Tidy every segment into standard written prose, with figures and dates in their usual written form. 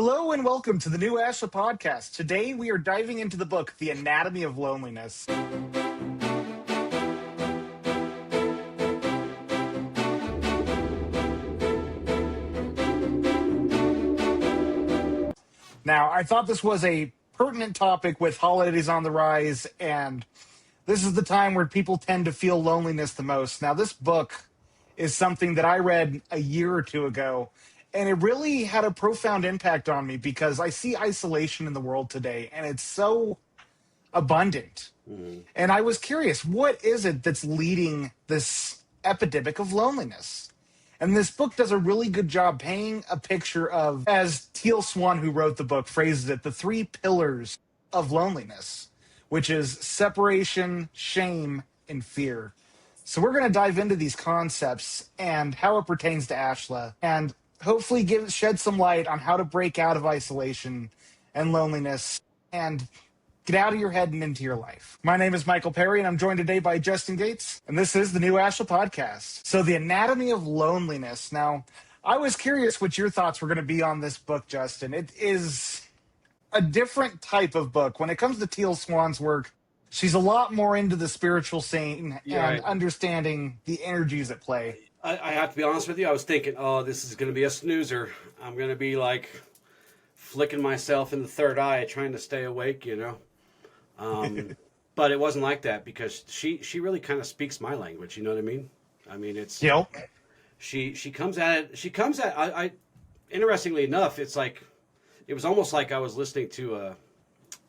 Hello and welcome to the new Ashla Podcast. Today we are diving into the book, The Anatomy of Loneliness. Now, I thought this was a pertinent topic with holidays on the rise, and this is the time where people tend to feel loneliness the most. Now, this book is something that I read a year or two ago, and it really had a profound impact on me because I see isolation in the world today, and it's so abundant. And I was curious, what is it that's leading this epidemic of loneliness? And this book does a really good job painting a picture of, as Teal Swan, who wrote the book, phrases it, the three pillars of loneliness, which is separation, shame, and fear. So we're going to dive into these concepts and how it pertains to Ashla, and hopefully shed some light on how to break out of isolation and loneliness and get out of your head and into your life. My name is Michael Perry, and I'm joined today by Justin Gates, and this is the new Ashla Podcast. So, The Anatomy of Loneliness. Now, I was curious what your thoughts were going to be on this book, Justin. It is a different type of book. When it comes to Teal Swan's work, she's a lot more into the spiritual scene and understanding the energies at play. I have to be honest with you. I was thinking, oh, this is going to be a snoozer. I'm going to be like flicking myself in the third eye, trying to stay awake, you know. But it wasn't like that because she really kind of speaks my language. You know what I mean? I mean, it's she comes at it. I interestingly enough, it's like it was almost like I was listening to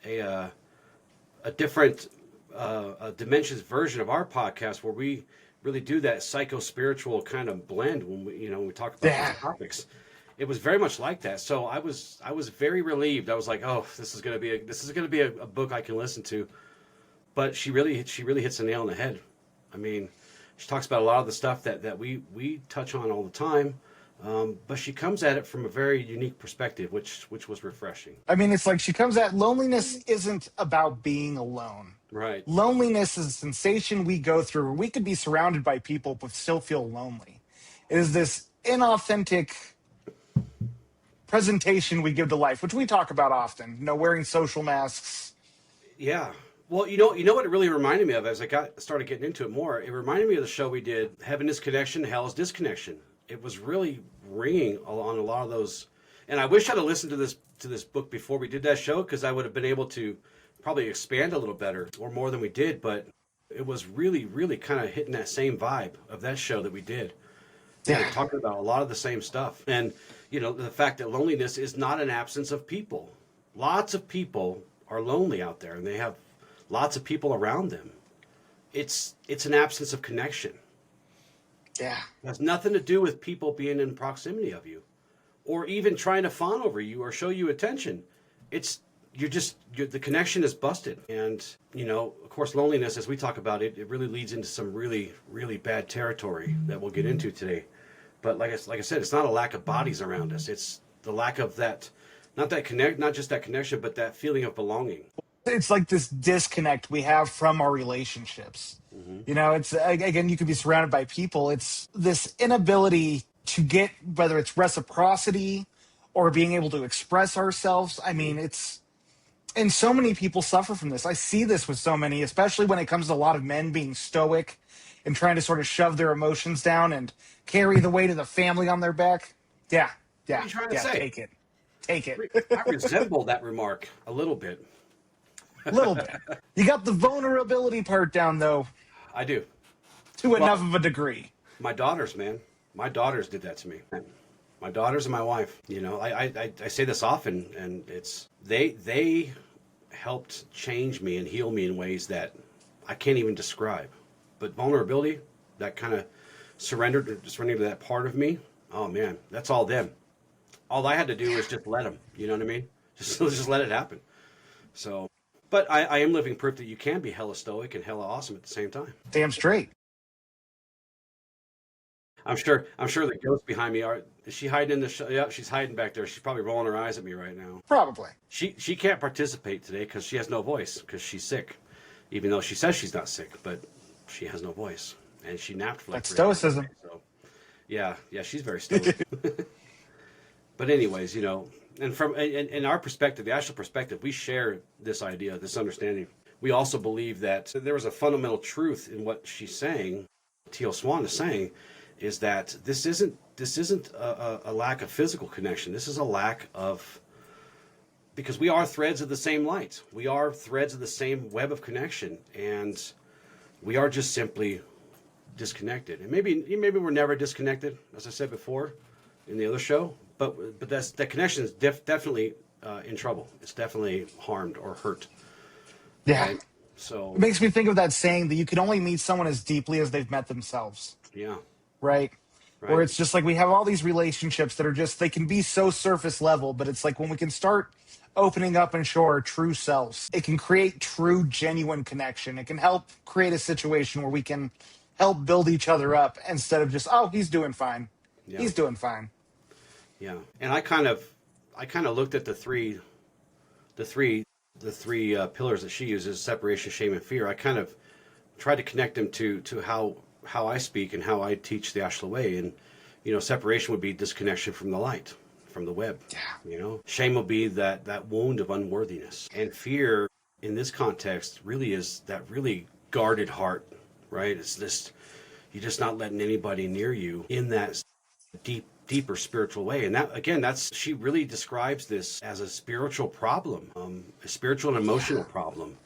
a different dimensions version of our podcast where we really do that psycho-spiritual kind of blend when we talk about these topics. It was very much like that. So I was very relieved. I was like, oh, this is going to be a book I can listen to. But she really hits the nail on the head. I mean, she talks about a lot of the stuff that we touch on all the time. But she comes at it from a very unique perspective, which was refreshing. I mean, it's like she comes at loneliness isn't about being alone. Right. Loneliness is a sensation we go through where we could be surrounded by people but still feel lonely. It is this inauthentic presentation we give to life, which we talk about often, wearing social masks. Yeah. Well, you know what it really reminded me of as I started getting into it more? It reminded me of the show we did, Heaven is Connection, Hell is Disconnection. It was really ringing on a lot of those. And I wish I'd have listened to this book before we did that show because I would have been able to probably expand a little better or more than we did. But it was really, really kind of hitting that same vibe of that show that we did. Yeah. And talking about a lot of the same stuff. And, the fact that loneliness is not an absence of people. Lots of people are lonely out there and they have lots of people around them. It's an absence of connection. Yeah. It has nothing to do with people being in proximity of you or even trying to fawn over you or show you attention. The connection is busted. And, of course, loneliness, as we talk about it, it really leads into some really, really bad territory that we'll get into today. But like I said, it's not a lack of bodies around us. It's the lack of that, not just that connection, but that feeling of belonging. It's like this disconnect we have from our relationships. Mm-hmm. It's, again, you could be surrounded by people. It's this inability to get, whether it's reciprocity or being able to express ourselves. I mean, and so many people suffer from this. I see this with so many, especially when it comes to a lot of men being stoic and trying to sort of shove their emotions down and carry the weight of the family on their back. Yeah. What are you trying to say? Take it. I resemble that remark a little bit. A little bit. You got the vulnerability part down, though. I do. To enough of a degree. My daughters, man. My daughters did that to me. My daughters and my wife. I say this often, and they helped change me and heal me in ways that I can't even describe. But vulnerability, that kind of surrender to that part of me, oh man, that's all them. All I had to do was just let them. You know what I mean? Just let it happen. So, but I am living proof that you can be hella stoic and hella awesome at the same time. Damn straight. I'm sure the ghost behind me is she hiding in the show? Yeah, she's hiding back there. She's probably rolling her eyes at me right now. Probably. She can't participate today because she has no voice because she's sick, even though she says she's not sick, but she has no voice and she napped for like that's stoicism. So yeah, she's very stoic. But anyways, And from in our perspective, the Ashla perspective, we share this idea, this understanding. We also believe that there was a fundamental truth in what she's saying, Teal Swan is saying, is that this isn't a lack of physical connection. This is a lack of, because we are threads of the same light. We are threads of the same web of connection, and we are just simply disconnected. And maybe we're never disconnected, as I said before in the other show. But that connection is definitely in trouble. It's definitely harmed or hurt. Yeah. Right? So it makes me think of that saying that you can only meet someone as deeply as they've met themselves. Yeah. Right? Right. Where it's just like we have all these relationships that are just, they can be so surface level, but it's like when we can start opening up and show our true selves, it can create true, genuine connection. It can help create a situation where we can help build each other up instead of just, oh, he's doing fine. Yeah. He's doing fine. Yeah. And I kind of looked at the three pillars that she uses: separation, shame, and fear. I kind of tried to connect them to how I speak and how I teach the Ashla way. And, separation would be disconnection from the light, from the web. Yeah. Shame will be that wound of unworthiness. And fear in this context really is that really guarded heart, right? It's this, you're just not letting anybody near you in that deeper spiritual way. And that, again, she really describes this as a spiritual problem, a spiritual and emotional problem.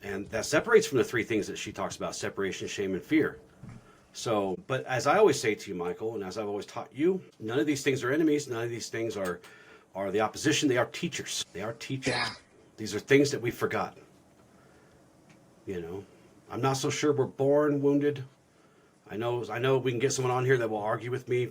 And that separates from the three things that she talks about: separation, shame, and fear. So, but as I always say to you, Michael, and as I've always taught you, none of these things are enemies. None of these things are the opposition. They are teachers. They are teachers. Yeah. These are things that we forgot. I'm not so sure we're born wounded. I know we can get someone on here that will argue with me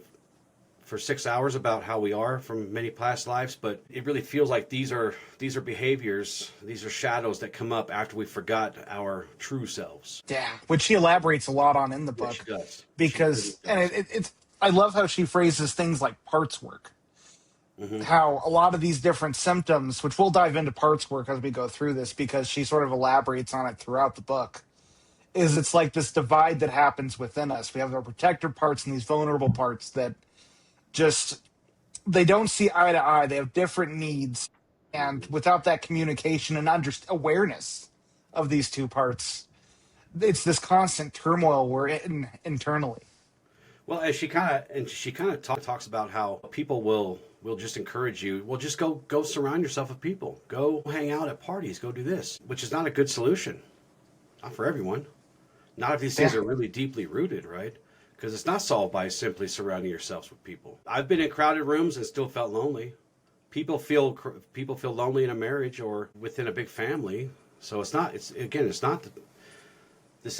for 6 hours about how we are from many past lives, but it really feels like these are behaviors, these are shadows that come up after we forgot our true selves. Yeah, which she elaborates a lot on in the book. She does. Because, she really does. and it's, I love how she phrases things like parts work. Mm-hmm. How a lot of these different symptoms, which we'll dive into parts work as we go through this, because she sort of elaborates on it throughout the book, is it's like this divide that happens within us. We have our protector parts and these vulnerable parts that just, they don't see eye to eye. They have different needs. And without that communication and awareness of these two parts, it's this constant turmoil we're in internally. Well, and she kind of talks about how people will just encourage you. Well, just go surround yourself with people. Go hang out at parties. Go do this, which is not a good solution. Not for everyone. Not if these things are really deeply rooted, right? Because it's not solved by simply surrounding yourselves with people. I've been in crowded rooms and still felt lonely. People feel lonely in a marriage or within a big family. So this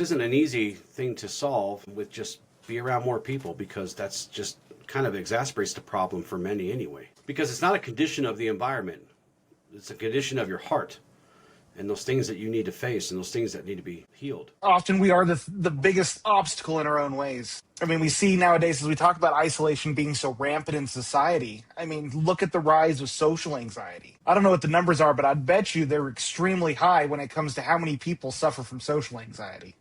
isn't an easy thing to solve with just be around more people, because that's just kind of exasperates the problem for many anyway. Because it's not a condition of the environment. It's a condition of your heart. And those things that you need to face and those things that need to be healed. Often we are the biggest obstacle in our own ways. I mean, we see nowadays, as we talk about isolation being so rampant in society, I mean, look at the rise of social anxiety. I don't know what the numbers are, but I'd bet you they're extremely high when it comes to how many people suffer from social anxiety.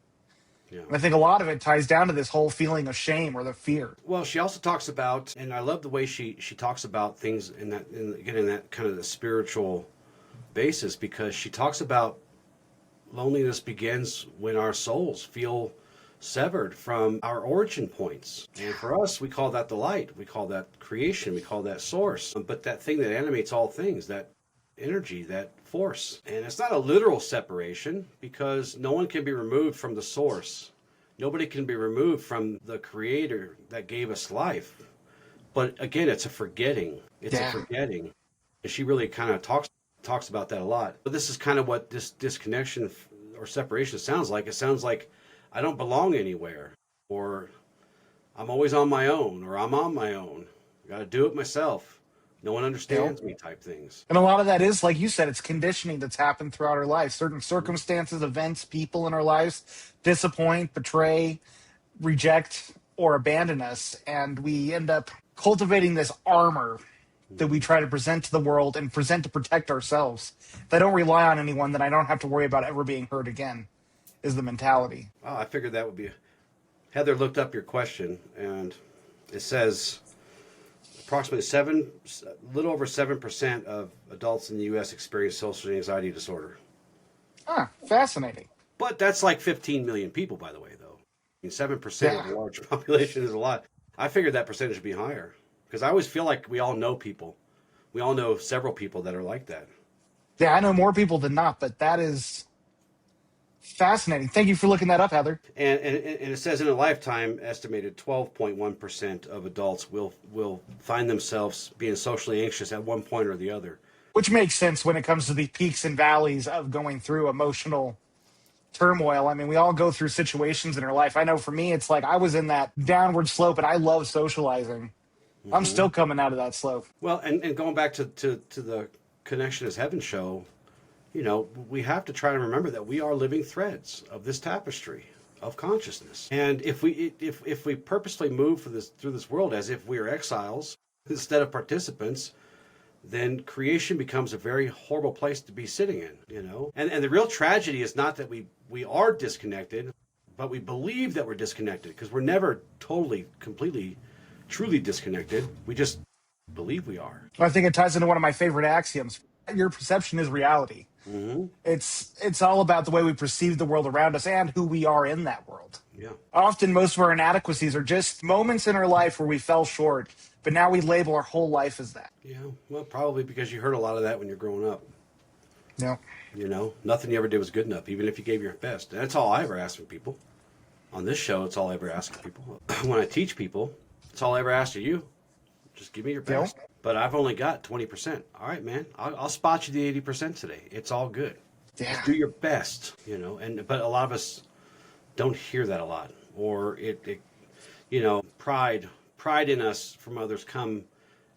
Yeah. And I think a lot of it ties down to this whole feeling of shame or the fear. Well, she also talks about, and I love the way she talks about things in that kind of the spiritual basis, because she talks about loneliness begins when our souls feel severed from our origin points. And for us, we call that the light. We call that creation. We call that source. But that thing that animates all things, that energy, that force. And it's not a literal separation, because no one can be removed from the source. Nobody can be removed from the creator that gave us life. But again, it's a forgetting. It's a forgetting. And she really kind of talks about that a lot. But this is kind of what this disconnection or separation sounds like. It sounds like I don't belong anywhere, or I'm always on my own, or I'm on my own. I got to do it myself. No one understands me type things. And a lot of that is, like you said, it's conditioning that's happened throughout our lives. Certain circumstances, events, people in our lives disappoint, betray, reject, or abandon us. And we end up cultivating this armor that we try to present to the world and present to protect ourselves. If I don't rely on anyone, then I don't have to worry about ever being hurt again, is the mentality. Oh, I figured that would be... Heather looked up your question, and it says, approximately a little over 7% of adults in the U.S. experience social anxiety disorder. Ah, fascinating. But that's like 15 million people, by the way, though. I mean, 7% Yeah. of a large population is a lot. I figured that percentage would be higher because I always feel like we all know people. We all know several people that are like that. Yeah, I know more people than not, but that is fascinating. Thank you for looking that up, Heather. And it says in a lifetime, estimated 12.1% of adults will find themselves being socially anxious at one point or the other. Which makes sense when it comes to the peaks and valleys of going through emotional turmoil. I mean, we all go through situations in our life. I know for me, it's like I was in that downward slope and I love socializing. I'm still coming out of that slope. Well, and going back to the Connection is Heaven show, you know, we have to try to remember that we are living threads of this tapestry of consciousness. And if we purposely move through this world as if we are exiles instead of participants, then creation becomes a very horrible place to be sitting in, you know? And the real tragedy is not that we are disconnected, but we believe that we're disconnected because we're never totally, completely, truly disconnected. We just believe we are. I think it ties into one of my favorite axioms. Your perception is reality. Mm-hmm. It's all about the way we perceive the world around us and who we are in that world. Yeah. Often, most of our inadequacies are just moments in our life where we fell short, but now we label our whole life as that. Yeah. Well, probably because you heard a lot of that when you're growing up. Yeah. You know, nothing you ever did was good enough, even if you gave your best. And that's all I ever ask from people. On this show, it's all I ever ask of people. When I teach people, it's all I ever ask of you. Just give me your best. Yeah. But I've only got 20%. All right, man. I'll spot you the 80% today. It's all good. Yeah. Just do your best, you know. But a lot of us don't hear that a lot, or it you know, pride in us from others come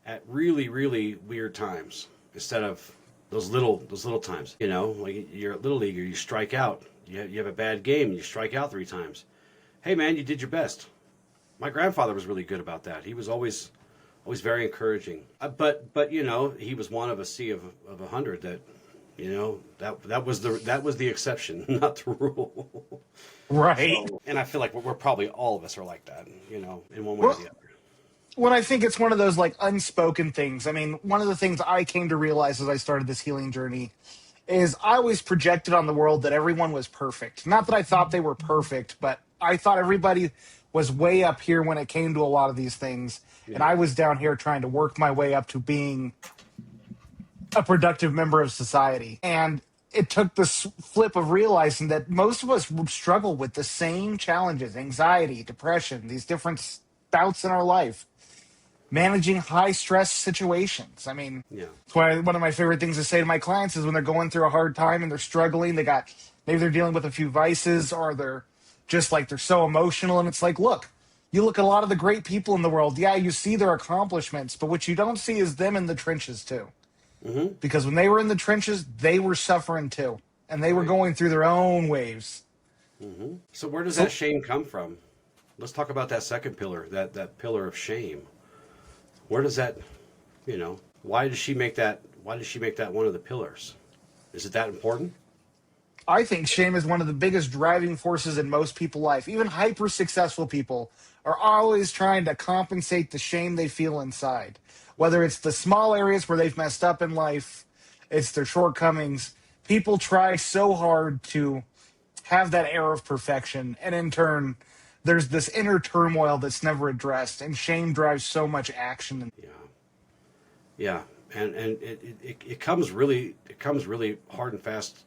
at really, really weird times instead of those little times. You know, like you're a little leaguer, you strike out. You have a bad game, you strike out 3 times. Hey, man, you did your best. My grandfather was really good about that. He was always very encouraging. But you know, he was one of a sea of 100 that, you know, that was the exception, not the rule. Right. So, and I feel like we're probably all of us are like that, you know, in one way or the other. Well, I think it's one of those like unspoken things. I mean, one of the things I came to realize as I started this healing journey is I always projected on the world that everyone was perfect. Not that I thought they were perfect, but I thought everybody was way up here when it came to a lot of these things. Yeah. And I was down here trying to work my way up to being a productive member of society. And it took this flip of realizing that most of us struggle with the same challenges, anxiety, depression, these different bouts in our life, managing high stress situations. I mean, Yeah. That's why one of my favorite things to say to my clients is when they're going through a hard time and they're struggling, maybe they're dealing with a few vices, or they're just like, they're so emotional. And it's like, look, you look at a lot of the great people in the world. Yeah, you see their accomplishments, but what you don't see is them in the trenches too. Mm-hmm. Because when they were in the trenches, they were suffering too. And they were going through their own waves. Mm-hmm. So where does that shame come from? Let's talk about that second pillar, that pillar of shame. Where does that, you know, why does she make that one of the pillars? Is it that important? I think shame is one of the biggest driving forces in most people's life. Even hyper successful people are always trying to compensate the shame they feel inside. Whether it's the small areas where they've messed up in life, it's their shortcomings. People try so hard to have that air of perfection. And in turn, there's this inner turmoil that's never addressed. And shame drives so much action. Yeah. And it comes really hard and fast,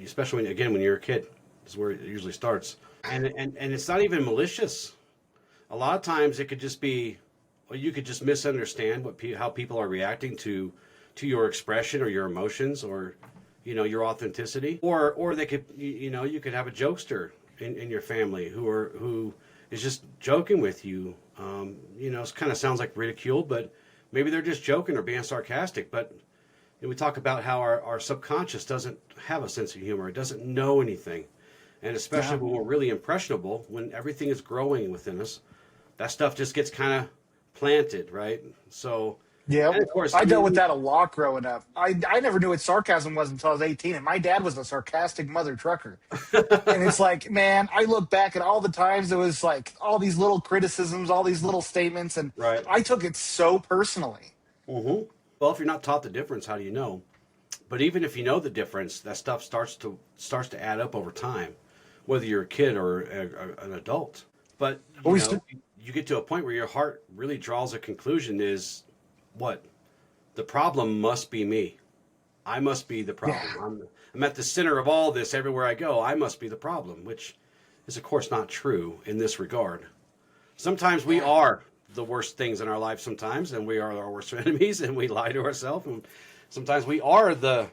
especially when you're a kid. Is where it usually starts. And it's not even malicious. A lot of times it could just be, or you could just misunderstand how people are reacting to your expression or your emotions, or, you know, your authenticity, or they could, you could have a jokester in your family who is just joking with you. It kind of sounds like ridicule, but maybe they're just joking or being sarcastic. But we talk about how our subconscious doesn't have a sense of humor. It doesn't know anything. And especially when we're really impressionable, when everything is growing within us, that stuff just gets kind of planted, right? So Yep. And of course, I I dealt with mean, that a lot growing up. I never knew what sarcasm was until I was 18, and my dad was a sarcastic mother trucker. And it's like, man, I look back at all the times it was like all these little criticisms, all these little statements, and right. I took it so personally. Well, if you're not taught the difference, how do you know? But even if you know the difference, that stuff starts to add up over time, whether you're a kid or an adult. But But we st- you get to a point where your heart really draws a conclusion: is what the problem must be me. I must be the problem. yeah, I'm at the center of all this everywhere I go. I must be the problem, which is, of course, not true in this regard. Sometimes we yeah. are the worst things in our life sometimes, and we are our worst enemies, and we lie to ourselves. And sometimes we are the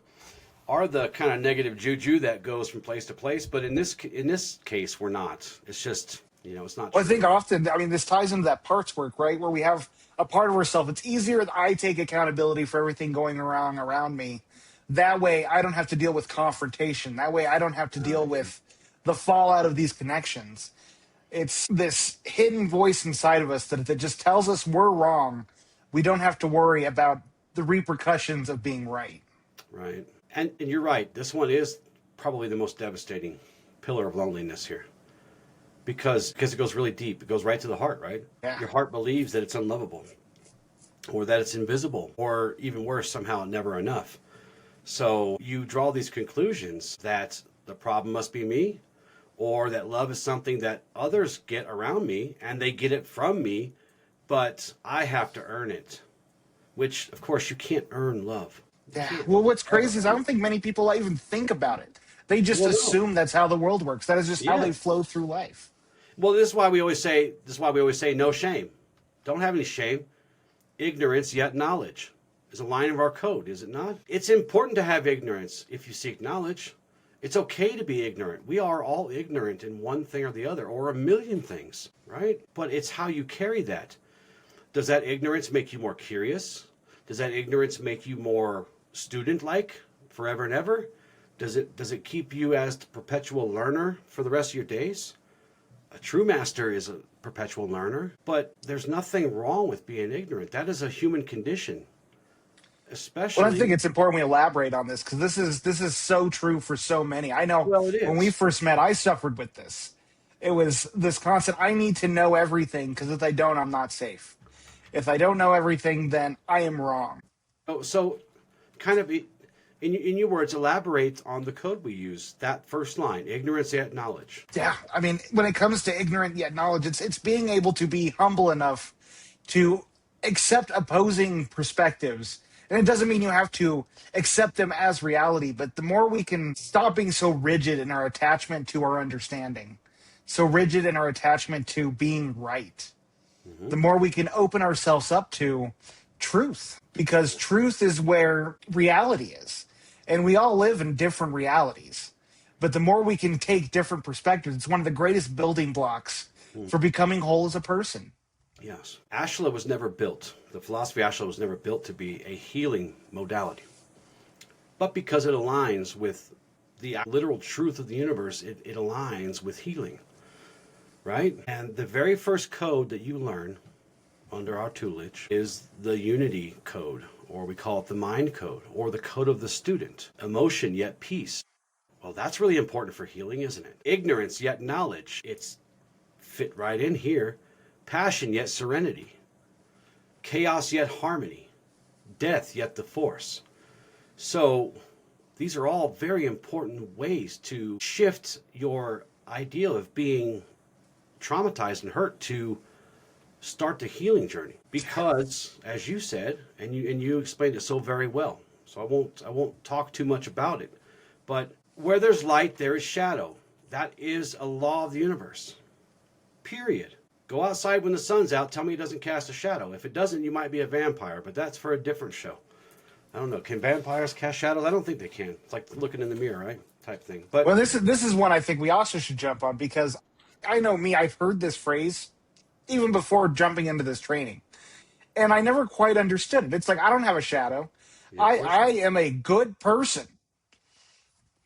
kind of negative juju that goes from place to place. But in this case, we're not. It's just it's not Well, I true. think often, I mean, this ties into that parts work, right? Where we have a part of ourselves. It's easier that I take accountability for everything going wrong around me. That way, I don't have to deal with confrontation. That way, I don't have to deal with the fallout of these connections. It's this hidden voice inside of us that just tells us we're wrong. We don't have to worry about the repercussions of being right. Right. And you're right. This one is probably the most devastating pillar of loneliness here. Because it goes really deep. It goes right to the heart, right? Yeah. Your heart believes that it's unlovable, or that it's invisible, or even worse, somehow never enough. So you draw these conclusions that the problem must be me, or that love is something that others get around me and they get it from me, but I have to earn it. Which, of course, you can't earn love. You Yeah. can't Well, what's ever crazy is I earn don't it. think many people even think about it. They just Well, no. assume that's how the world works. That is just how they Yes. flow through life. Well, this is why we always say no shame. Don't have any shame. Ignorance yet knowledge is a line of our code, is it not? It's important to have ignorance if you seek knowledge. It's okay to be ignorant. We are all ignorant in one thing or the other, or a million things, right? But it's how you carry that. Does that ignorance make you more curious? Does that ignorance make you more student-like forever and ever? Does it keep you as the perpetual learner for the rest of your days? A true master is a perpetual learner, but there's nothing wrong with being ignorant. That is a human condition, Well, I think especially. it's important we elaborate on this because this is so true for so many. I know Well, it when we is. first met, I suffered with this. It was this constant, I need to know everything because if I don't, I'm not safe. If I don't know everything, then I am wrong. So kind of in your words, elaborate on the code we use. That first line: ignorance yet knowledge. Yeah, I mean, when it comes to ignorant yet knowledge, it's being able to be humble enough to accept opposing perspectives. And it doesn't mean you have to accept them as reality, but the more we can stop being so rigid in our attachment to our understanding, so rigid in our attachment to being right, the more we can open ourselves up to truth, because truth is where reality is. And we all live in different realities. But the more we can take different perspectives, it's one of the greatest building blocks for becoming whole as a person. Yes. Ashla was never built. The philosophy of Ashla was never built to be a healing modality. But because it aligns with the literal truth of the universe, it aligns with healing, right? And the very first code that you learn under our tutelage is the unity code, or we call it the mind code, or the code of the student: emotion yet peace. Well, that's really important for healing, isn't it? Ignorance yet knowledge. It's fit right in here. Passion yet serenity. Chaos yet harmony. Death yet the force. So these are all very important ways to shift your idea of being traumatized and hurt to start the healing journey. Because, as you said, and you explained it so very well, so I won't talk too much about it, but where there's light, there is shadow. That is a law of the universe. Period. Go outside when the sun's out. Tell me it doesn't cast a shadow. If it doesn't, you might be a vampire, but that's for a different show. I don't know. Can vampires cast shadows? I don't think they can. It's like looking in the mirror, right? Type thing. Well, But this is one I think we also should jump on because I know me, I've heard this phrase even before jumping into this training. And I never quite understood it. It's like I don't have a shadow. yeah, of course I not. am a good person.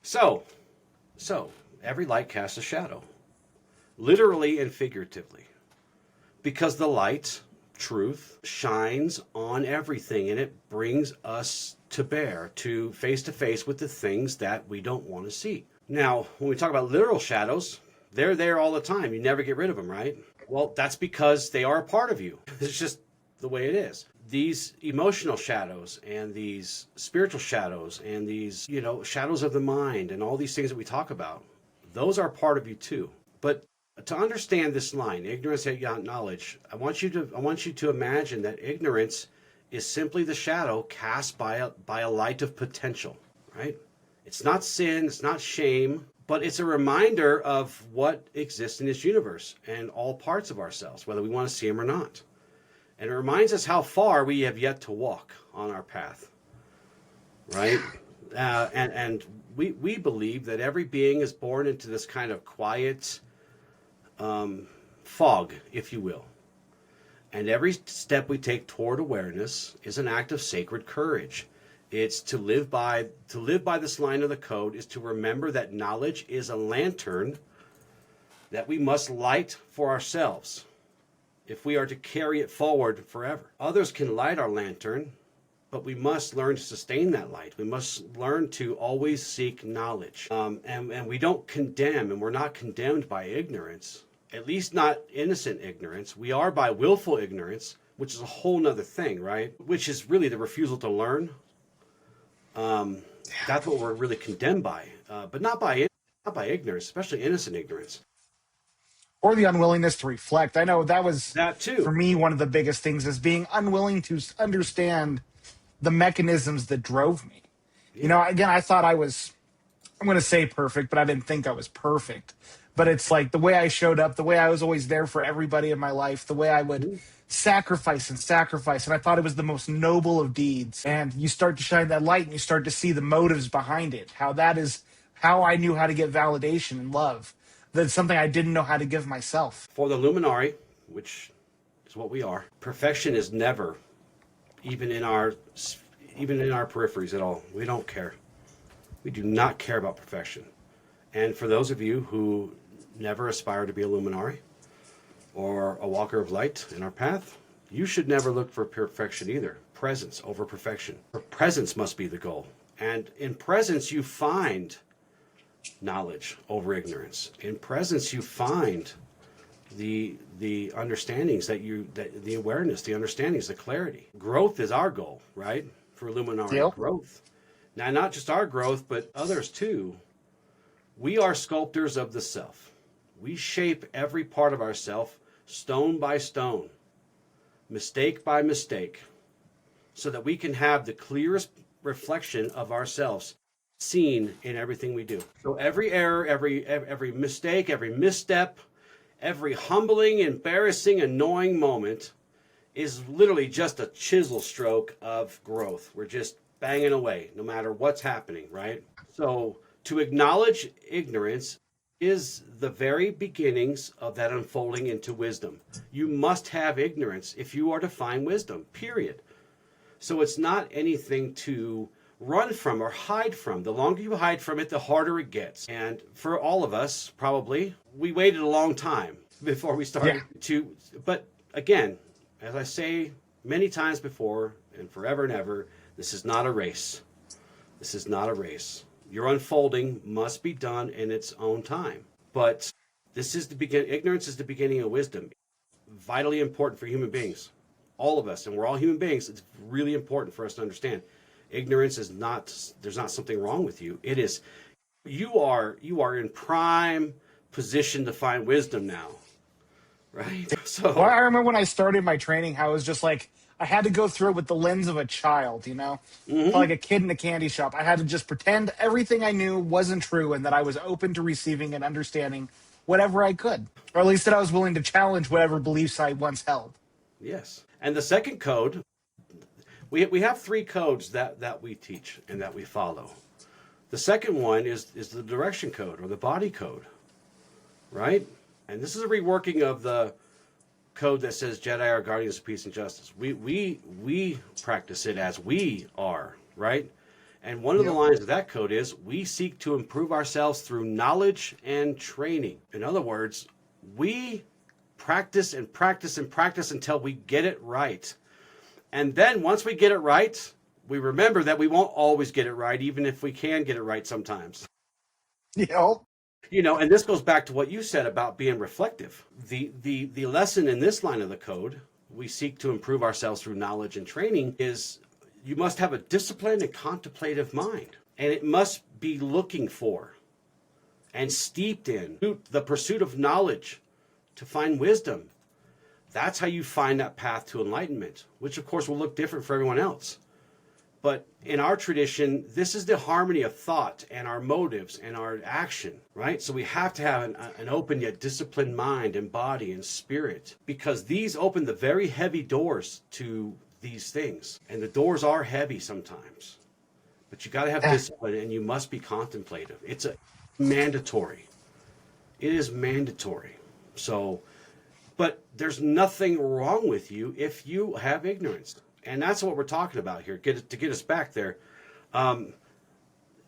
So, so every light casts a shadow, literally and figuratively, because the light truth shines on everything, and it brings us to bear, to face with the things that we don't want to see. Now, when we talk about literal shadows, they're there all the time. You never get rid of them, right? Well, that's because they are a part of you. It's just the way it is. These emotional shadows and these spiritual shadows and these, shadows of the mind and all these things that we talk about, those are part of you too. But to understand this line, ignorance yet not knowledge, I want you to imagine that ignorance is simply the shadow cast by a light of potential, right? It's not sin, it's not shame, but it's a reminder of what exists in this universe and all parts of ourselves, whether we want to see them or not. And it reminds us how far we have yet to walk on our path, right? And we believe that every being is born into this kind of quiet fog, if you will. And every step we take toward awareness is an act of sacred courage. It's to live by this line of the code is to remember that knowledge is a lantern that we must light for ourselves if we are to carry it forward forever. Others can light our lantern, but we must learn to sustain that light. We must learn to always seek knowledge. And we don't condemn, and we're not condemned by ignorance, at least not innocent ignorance. We are by willful ignorance, which is a whole nother thing, right? Which is really the refusal to learn. That's what we're really condemned by, but not by ignorance, especially innocent ignorance. Or the unwillingness to reflect. I know that was, That too. for me, one of the biggest things is being unwilling to understand the mechanisms that drove me. Yeah. Again, I thought I'm going to say perfect, but I didn't think I was perfect. But it's like the way I showed up, the way I was always there for everybody in my life, the way I would sacrifice. And I thought it was the most noble of deeds. And you start to shine that light and you start to see the motives behind it, how that is how I knew how to get validation and love. That's something I didn't know how to give myself. For the luminary, which is what we are, perfection is never, even in our peripheries at all. We don't care. We do not care about perfection. And for those of you who never aspire to be a luminary or a walker of light in our path, you should never look for perfection either. Presence over perfection. Presence must be the goal. And in presence, you find knowledge over ignorance. In presence, you find the understandings the awareness, the understandings, the clarity. Growth is our goal, right? For luminary growth. Now, not just our growth, but others too. We are sculptors of the self. We shape every part of ourself stone by stone, mistake by mistake, so that we can have the clearest reflection of ourselves seen in everything we do. So every error, every mistake, every misstep, every humbling, embarrassing, annoying moment is literally just a chisel stroke of growth. We're just banging away no matter what's happening, right? So to acknowledge ignorance is the very beginnings of that unfolding into wisdom. You must have ignorance if you are to find wisdom, period. So it's not anything to run from or hide from. The longer you hide from it, the harder it gets. And for all of us, probably, we waited a long time before we started to. But again, as I say many times before and forever and ever, this is not a race. This is not a race. Your unfolding must be done in its own time. But this is the beginning. Ignorance is the beginning of wisdom. Vitally important for human beings. All of us, and we're all human beings. It's really important for us to understand. Ignorance is not, there's not something wrong with you. It is, you are in prime position to find wisdom now. Right? So Well, I remember when I started my training, how it was just like, I had to go through it with the lens of a child, like a kid in a candy shop. I had to just pretend everything I knew wasn't true and that I was open to receiving and understanding whatever I could, or at least that I was willing to challenge whatever beliefs I once held. Yes. And the second code, we have three codes that we teach and that we follow. The second one is the direction code or the body code, right? And this is a reworking of the code that says Jedi are guardians of peace and justice. We practice it as we are, right? And one of the lines of that code is we seek to improve ourselves through knowledge and training. In other words, we practice and practice and practice until we get it right. And then once we get it right, we remember that we won't always get it right, even if we can get it right sometimes. And this goes back to what you said about being reflective. The lesson in this line of the code, we seek to improve ourselves through knowledge and training, is you must have a disciplined and contemplative mind. And it must be looking for and steeped in the pursuit of knowledge to find wisdom. That's how you find that path to enlightenment, which of course will look different for everyone else. But in our tradition, this is the harmony of thought and our motives and our action, right? So we have to have an open yet disciplined mind and body and spirit, because these open the very heavy doors to these things. And the doors are heavy sometimes, but you got to have discipline, and you must be contemplative. It's mandatory. It is mandatory. So, but there's nothing wrong with you if you have ignorance. And that's what we're talking about here, to get us back there.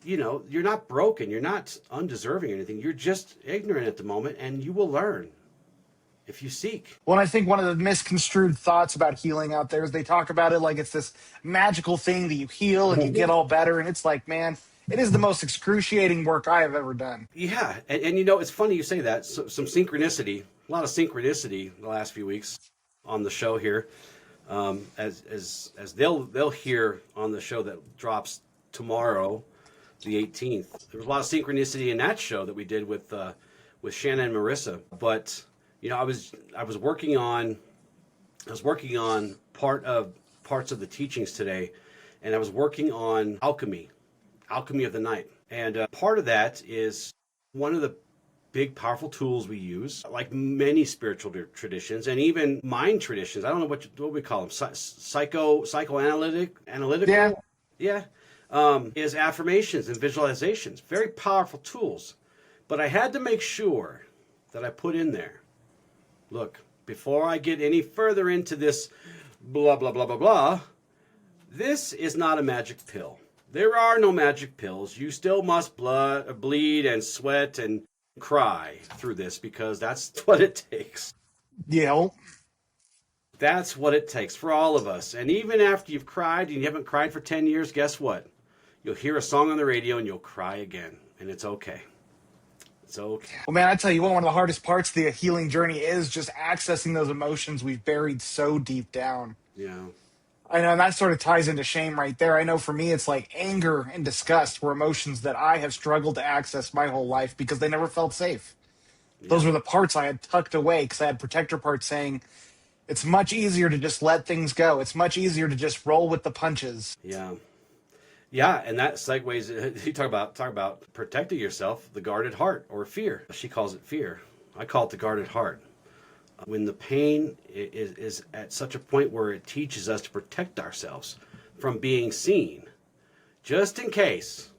You're not broken. You're not undeserving or anything. You're just ignorant at the moment, and you will learn if you seek. Well, I think one of the misconstrued thoughts about healing out there is they talk about it like it's this magical thing that you heal and you get all better. And it's like, man, it is the most excruciating work I have ever done. Yeah. And it's funny you say that. So, some synchronicity, a lot of synchronicity the last few weeks on the show here. As they'll hear on the show that drops tomorrow, the 18th. There was a lot of synchronicity in that show that we did with Shannon and Marissa. But I was working on parts of the teachings today, and I was working on alchemy of the night. And part of that is one of the big, powerful tools we use, like many spiritual traditions and even mind traditions. I don't know what we call them. Analytical. Yeah. Is affirmations and visualizations. Very powerful tools. But I had to make sure that I put in there, look, before I get any further into this blah, blah, blah, blah, blah, this is not a magic pill. There are no magic pills. You still must bleed and sweat and cry through this, because that's what it takes. Yeah. That's what it takes for all of us. And even after you've cried and you haven't cried for 10 years, guess what? You'll hear a song on the radio and you'll cry again. And it's okay. It's okay. Well, man, I tell you what, one of the hardest parts of the healing journey is just accessing those emotions we've buried so deep down. Yeah. I know, and that sort of ties into shame right there. I know for me, it's like anger and disgust were emotions that I have struggled to access my whole life because they never felt safe. Yeah. Those were the parts I had tucked away because I had protector parts saying, it's much easier to just let things go. It's much easier to just roll with the punches. Yeah. Yeah, and that segues, you talk about protecting yourself, the guarded heart, or fear. She calls it fear. I call it the guarded heart. When the pain is at such a point where it teaches us to protect ourselves from being seen, just in case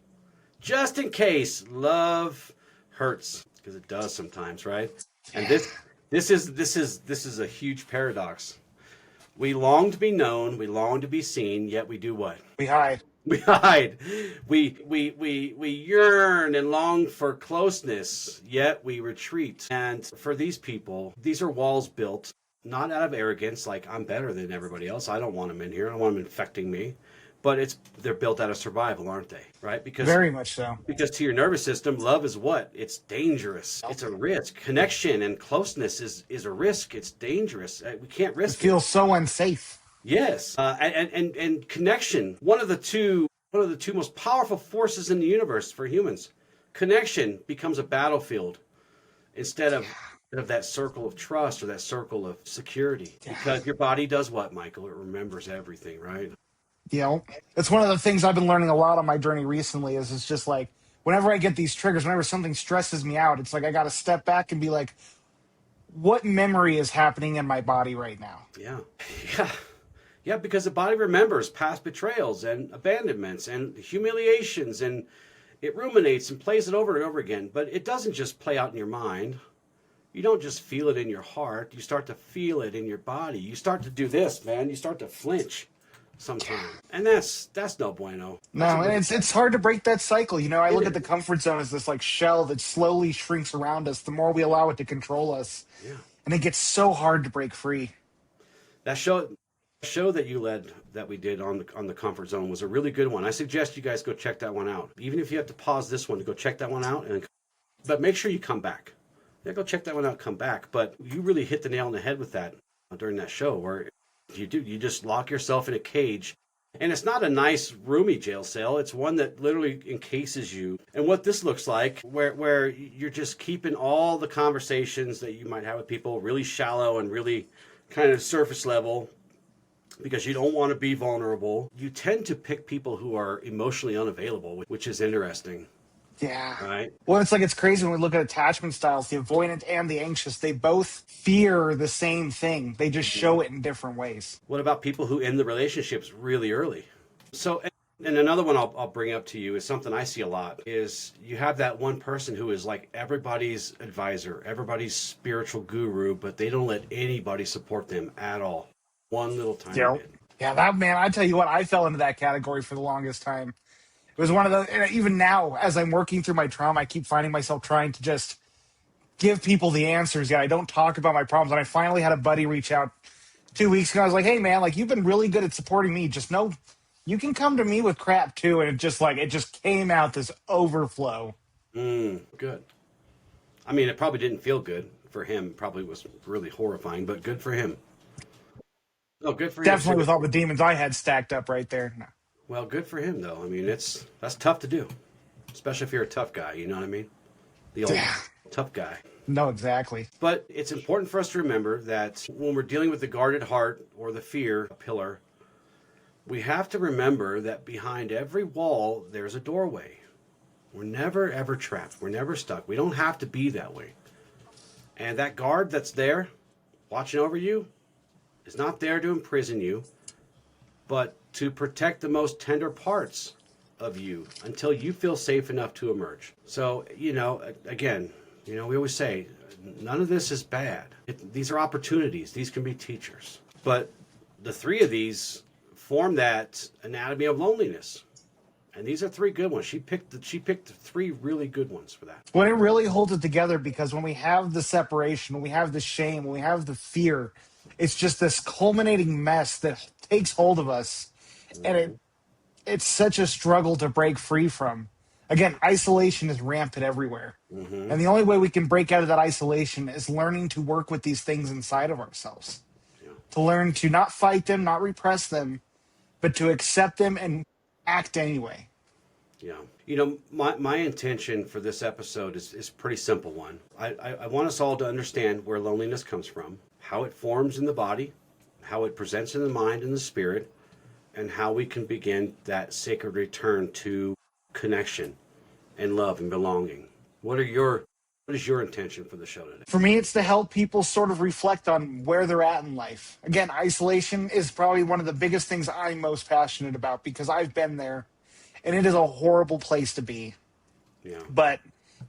love hurts, because it does sometimes, right? And this is a huge paradox. We long to be known, we long to be seen, yet we do what? We hide. We hide. We yearn and long for closeness, yet we retreat. And for these people, these are walls built not out of arrogance, like I'm better than everybody else. I don't want them in here. I don't want them infecting me. But they're built out of survival, aren't they? Right? Because very much so. Because to your nervous system, love is what? It's dangerous. It's a risk. Connection and closeness is a risk. It's dangerous. We can't risk it. It feels so unsafe. Yes, and connection. One of the two most powerful forces in the universe for humans. Connection becomes a battlefield instead of that circle of trust or that circle of security. Because your body does what, Michael? It remembers everything, right? It's one of the things I've been learning a lot on my journey recently. Is it's just like whenever I get these triggers, whenever something stresses me out, it's like I got to step back and be like, what memory is happening in my body right now? Yeah, because the body remembers past betrayals and abandonments and humiliations, and it ruminates and plays it over and over again. But it doesn't just play out in your mind. You don't just feel it in your heart. You start to feel it in your body. You start to do this, man. You start to flinch sometimes. And that's no bueno. No, and it's hard to break that cycle. I look at the comfort zone as this like shell that slowly shrinks around us the more we allow it to control us. Yeah. And it gets so hard to break free. That show that you led that we did on the comfort zone was a really good one. I suggest you guys go check that one out. Even if you have to pause this one to go check that one out, but make sure you come back. Yeah, go check that one out, come back. But you really hit the nail on the head with that during that show, where you just lock yourself in a cage. And it's not a nice, roomy jail cell. It's one that literally encases you. And what this looks like, where you're just keeping all the conversations that you might have with people really shallow and really kind of surface level, because you don't want to be vulnerable. You tend to pick people who are emotionally unavailable, which is interesting. Yeah. Right. Well, it's crazy when we look at attachment styles, the avoidant and the anxious, they both fear the same thing. They just show it in different ways. What about people who end the relationships really early? So, and another one I'll bring up to you is something I see a lot, is you have that one person who is like everybody's advisor, everybody's spiritual guru, but they don't let anybody support them at all. One little tiny bit. Yeah, that man, I tell you what, I fell into that category for the longest time. It was one of those, and even now, as I'm working through my trauma, I keep finding myself trying to just give people the answers. Yeah, I don't talk about my problems. And I finally had a buddy reach out 2 weeks ago. I was like, hey, man, like, you've been really good at supporting me. Just know you can come to me with crap, too. And it just came out, this overflow. Good. I mean, it probably didn't feel good for him. Probably was really horrifying, but good for him. No, good for him. Definitely with all the demons I had stacked up right there. No. Well, good for him, though. I mean, that's tough to do, especially if you're a tough guy. You know what I mean? The old tough guy. No, exactly. But it's important for us to remember that when we're dealing with the guarded heart or the fear pillar, we have to remember that behind every wall, there's a doorway. We're never, ever trapped. We're never stuck. We don't have to be that way. And that guard that's there, watching over you, is not there to imprison you, but to protect the most tender parts of you until you feel safe enough to emerge. So, again, we always say, none of this is bad. These are opportunities. These can be teachers. But the three of these form that anatomy of loneliness. And these are three good ones. She picked three really good ones for that. When it really holds it together, because when we have the separation, when we have the shame, when we have the fear, it's just this culminating mess that takes hold of us. And it's such a struggle to break free from. Again, isolation is rampant everywhere. Mm-hmm. And the only way we can break out of that isolation is learning to work with these things inside of ourselves. Yeah. To learn to not fight them, not repress them, but to accept them and act anyway. Yeah. My intention for this episode is a pretty simple one. I want us all to understand where loneliness comes from, how it forms in the body, how it presents in the mind and the spirit, and how we can begin that sacred return to connection and love and belonging. What is your intention for the show today? For me, it's to help people sort of reflect on where they're at in life. Again, isolation is probably one of the biggest things I'm most passionate about, because I've been there, and it is a horrible place to be. Yeah. But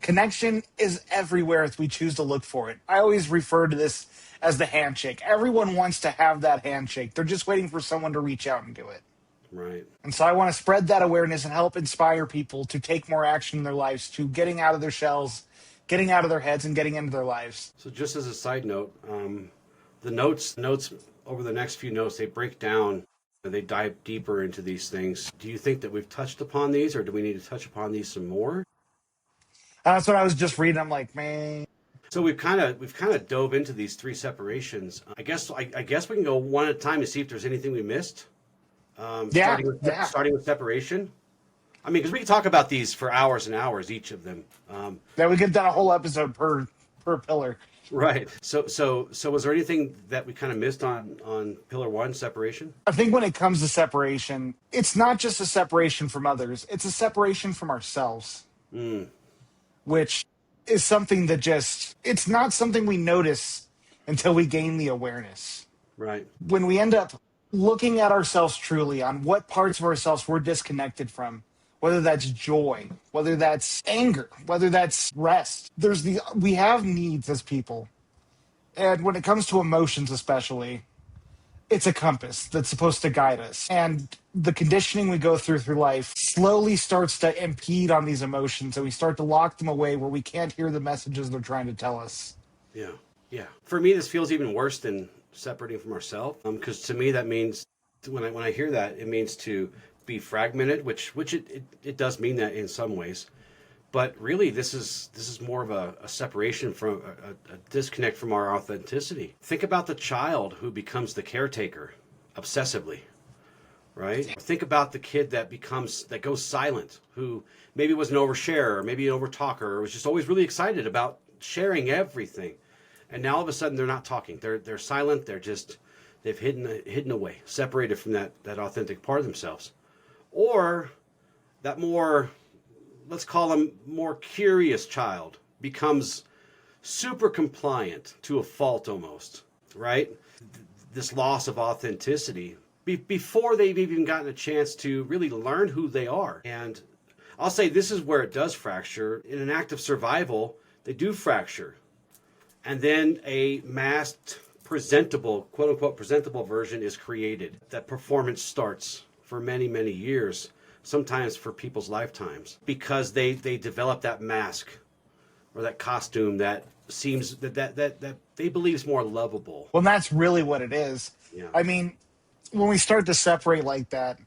connection is everywhere if we choose to look for it. I always refer to this as the handshake. Everyone wants to have that handshake. They're just waiting for someone to reach out and do it. Right. And so I want to spread that awareness and help inspire people to take more action in their lives, to getting out of their shells, getting out of their heads, and getting into their lives. So just as a side note, the notes over the next few notes, they break down and they dive deeper into these things. Do you think that we've touched upon these, or do we need to touch upon these some more? That's what I was just reading. I'm like, man. So we've kind of dove into these three separations. I guess we can go one at a time to see if there's anything we missed. Starting with separation. I mean, because we can talk about these for hours and hours, each of them. We could have done a whole episode per pillar. Right. So was there anything that we kind of missed on pillar one, separation? I think when it comes to separation, it's not just a separation from others. It's a separation from ourselves, which is something that it's not something we notice until we gain the awareness. Right. When we end up looking at ourselves truly on what parts of ourselves we're disconnected from, whether that's joy, whether that's anger, whether that's rest. We have needs as people. And when it comes to emotions especially, it's a compass that's supposed to guide us. And the conditioning we go through life slowly starts to impede on these emotions, and we start to lock them away where we can't hear the messages they're trying to tell us. Yeah. Yeah. For me, this feels even worse than separating from ourselves. Because to me, that means when I hear that, it means to be fragmented, which it does mean that in some ways. But really, this is more of a separation from a disconnect from our authenticity. Think about the child who becomes the caretaker obsessively, right? Think about the kid that goes silent, who maybe was an oversharer, or maybe an overtalker, or was just always really excited about sharing everything. And now all of a sudden they're not talking. They're silent. They've hidden away, separated from that authentic part of themselves. Or that more, let's call them more curious child, becomes super compliant to a fault almost, right? This loss of authenticity before they've even gotten a chance to really learn who they are. And I'll say this is where it does fracture. In an act of survival, they do fracture. And then a masked, presentable, quote unquote, presentable version is created. That performance starts for many, many years, sometimes for people's lifetimes, because they develop that mask or that costume that seems that they believe is more lovable. Well, that's really what it is. Yeah. I mean, when we start to separate like that,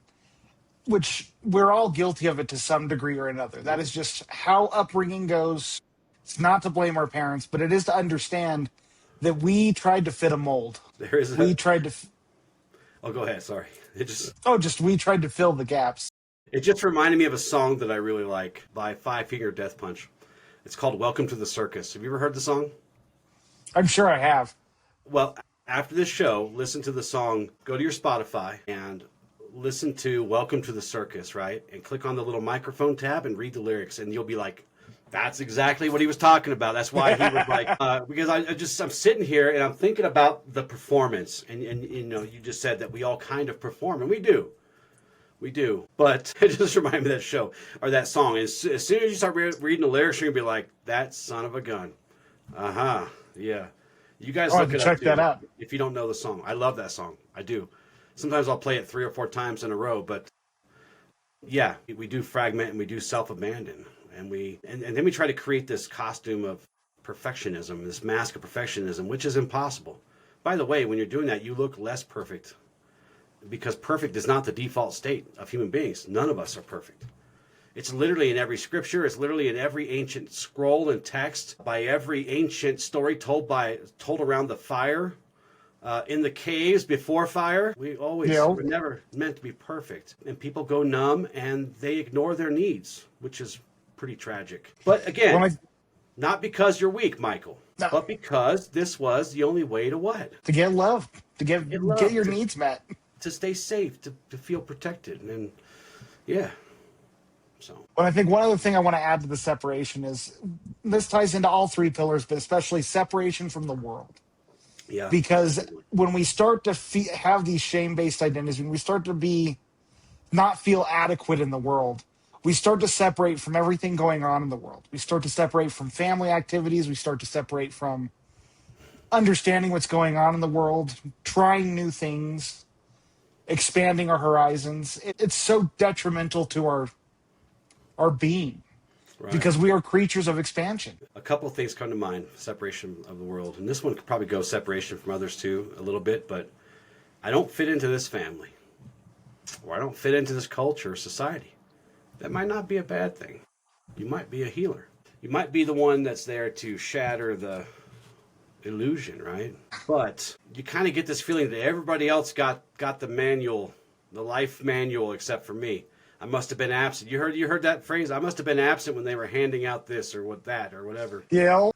which we're all guilty of it to some degree or another, that is just how upbringing goes. It's not to blame our parents, but it is to understand that we tried to fit a mold. There is we tried to. Oh, go ahead. Sorry. We tried to fill the gaps. It just reminded me of a song that I really like by Five Finger Death Punch. It's called "Welcome to the Circus." Have you ever heard the song? I'm sure I have. Well, after this show, listen to the song. Go to your Spotify and listen to "Welcome to the Circus," right? And click on the little microphone tab and read the lyrics, and you'll be like, that's exactly what he was talking about. That's why he was like, because I'm sitting here and I'm thinking about the performance, and you know, you just said that we all kind of perform, and we do. But it just reminded me of that show or that song. As soon as you start reading the lyrics, you're gonna be like, that son of a gun. Yeah. You guys look it up. Check that out if you don't know the song. I love that song. I do. Sometimes I'll play it 3 or 4 times in a row, but yeah, we do fragment and we do self-abandon. And then we try to create this costume of perfectionism, this mask of perfectionism, which is impossible. By the way, when you're doing that, you look less perfect, because perfect is not the default state of human beings. None of us are perfect. It's literally in every scripture. It's literally in every ancient scroll and text, by every ancient story told around the fire, in the caves before fire. We're never meant to be perfect. And people go numb and they ignore their needs, which is pretty tragic. But again, not because you're weak, Michael, but because this was the only way to what? To get love, to get your needs met, to stay safe, to feel protected, and yeah. So, but I think one other thing I want to add to the separation is this ties into all 3 pillars, but especially separation from the world. Yeah. Because when we start to have these shame-based identities, when we start to not feel adequate in the world, we start to separate from everything going on in the world. We start to separate from family activities. We start to separate from understanding what's going on in the world, trying new things, expanding our horizons. It's so detrimental to our being, right? Because we are creatures of expansion. A couple of things come to mind: separation of the world. And this one could probably go separation from others too, a little bit, but I don't fit into this family, or I don't fit into this culture or society. That might not be a bad thing. You might be a healer. You might be the one that's there to shatter the illusion, right? But you kind of get this feeling that everybody else got the manual, the life manual, except for me. I must have been absent. You heard that phrase? I must have been absent when they were handing out this or that or whatever. Yeah.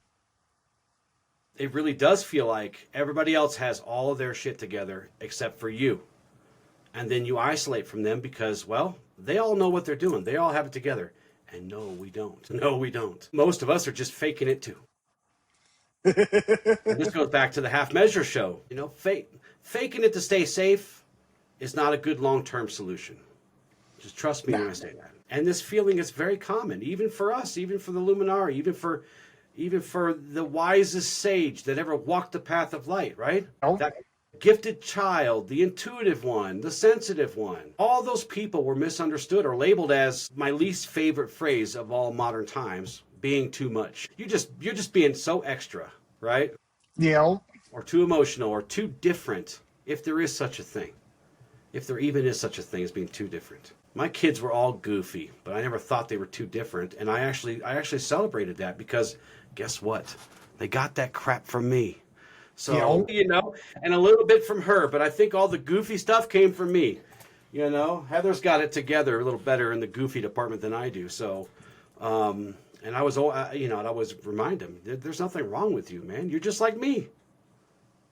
It really does feel like everybody else has all of their shit together except for you. And then you isolate from them because, well, they all know what they're doing. They all have it together. And no, we don't. No, we don't. Most of us are just faking it too. And this goes back to the half measure show. You know, faking it to stay safe is not a good long-term solution. Just trust me when I say that. And this feeling is very common, even for us, even for the Luminari, even for the wisest sage that ever walked the path of light, right? Oh. That gifted child, the intuitive one, the sensitive one. All those people were misunderstood or labeled as my least favorite phrase of all modern times, being too much. You're just being so extra, right? Yeah. or too emotional or too different, if there is such a thing. If there even is such a thing as being too different. My kids were all goofy, but I never thought they were too different, and I actually celebrated that because guess what? They got that crap from me. So, Yeah. and a little bit from her, but I think all the goofy stuff came from me. Heather's got it together a little better in the goofy department than I do. So, and I was, and I always remind them, there's nothing wrong with you, man. You're just like me.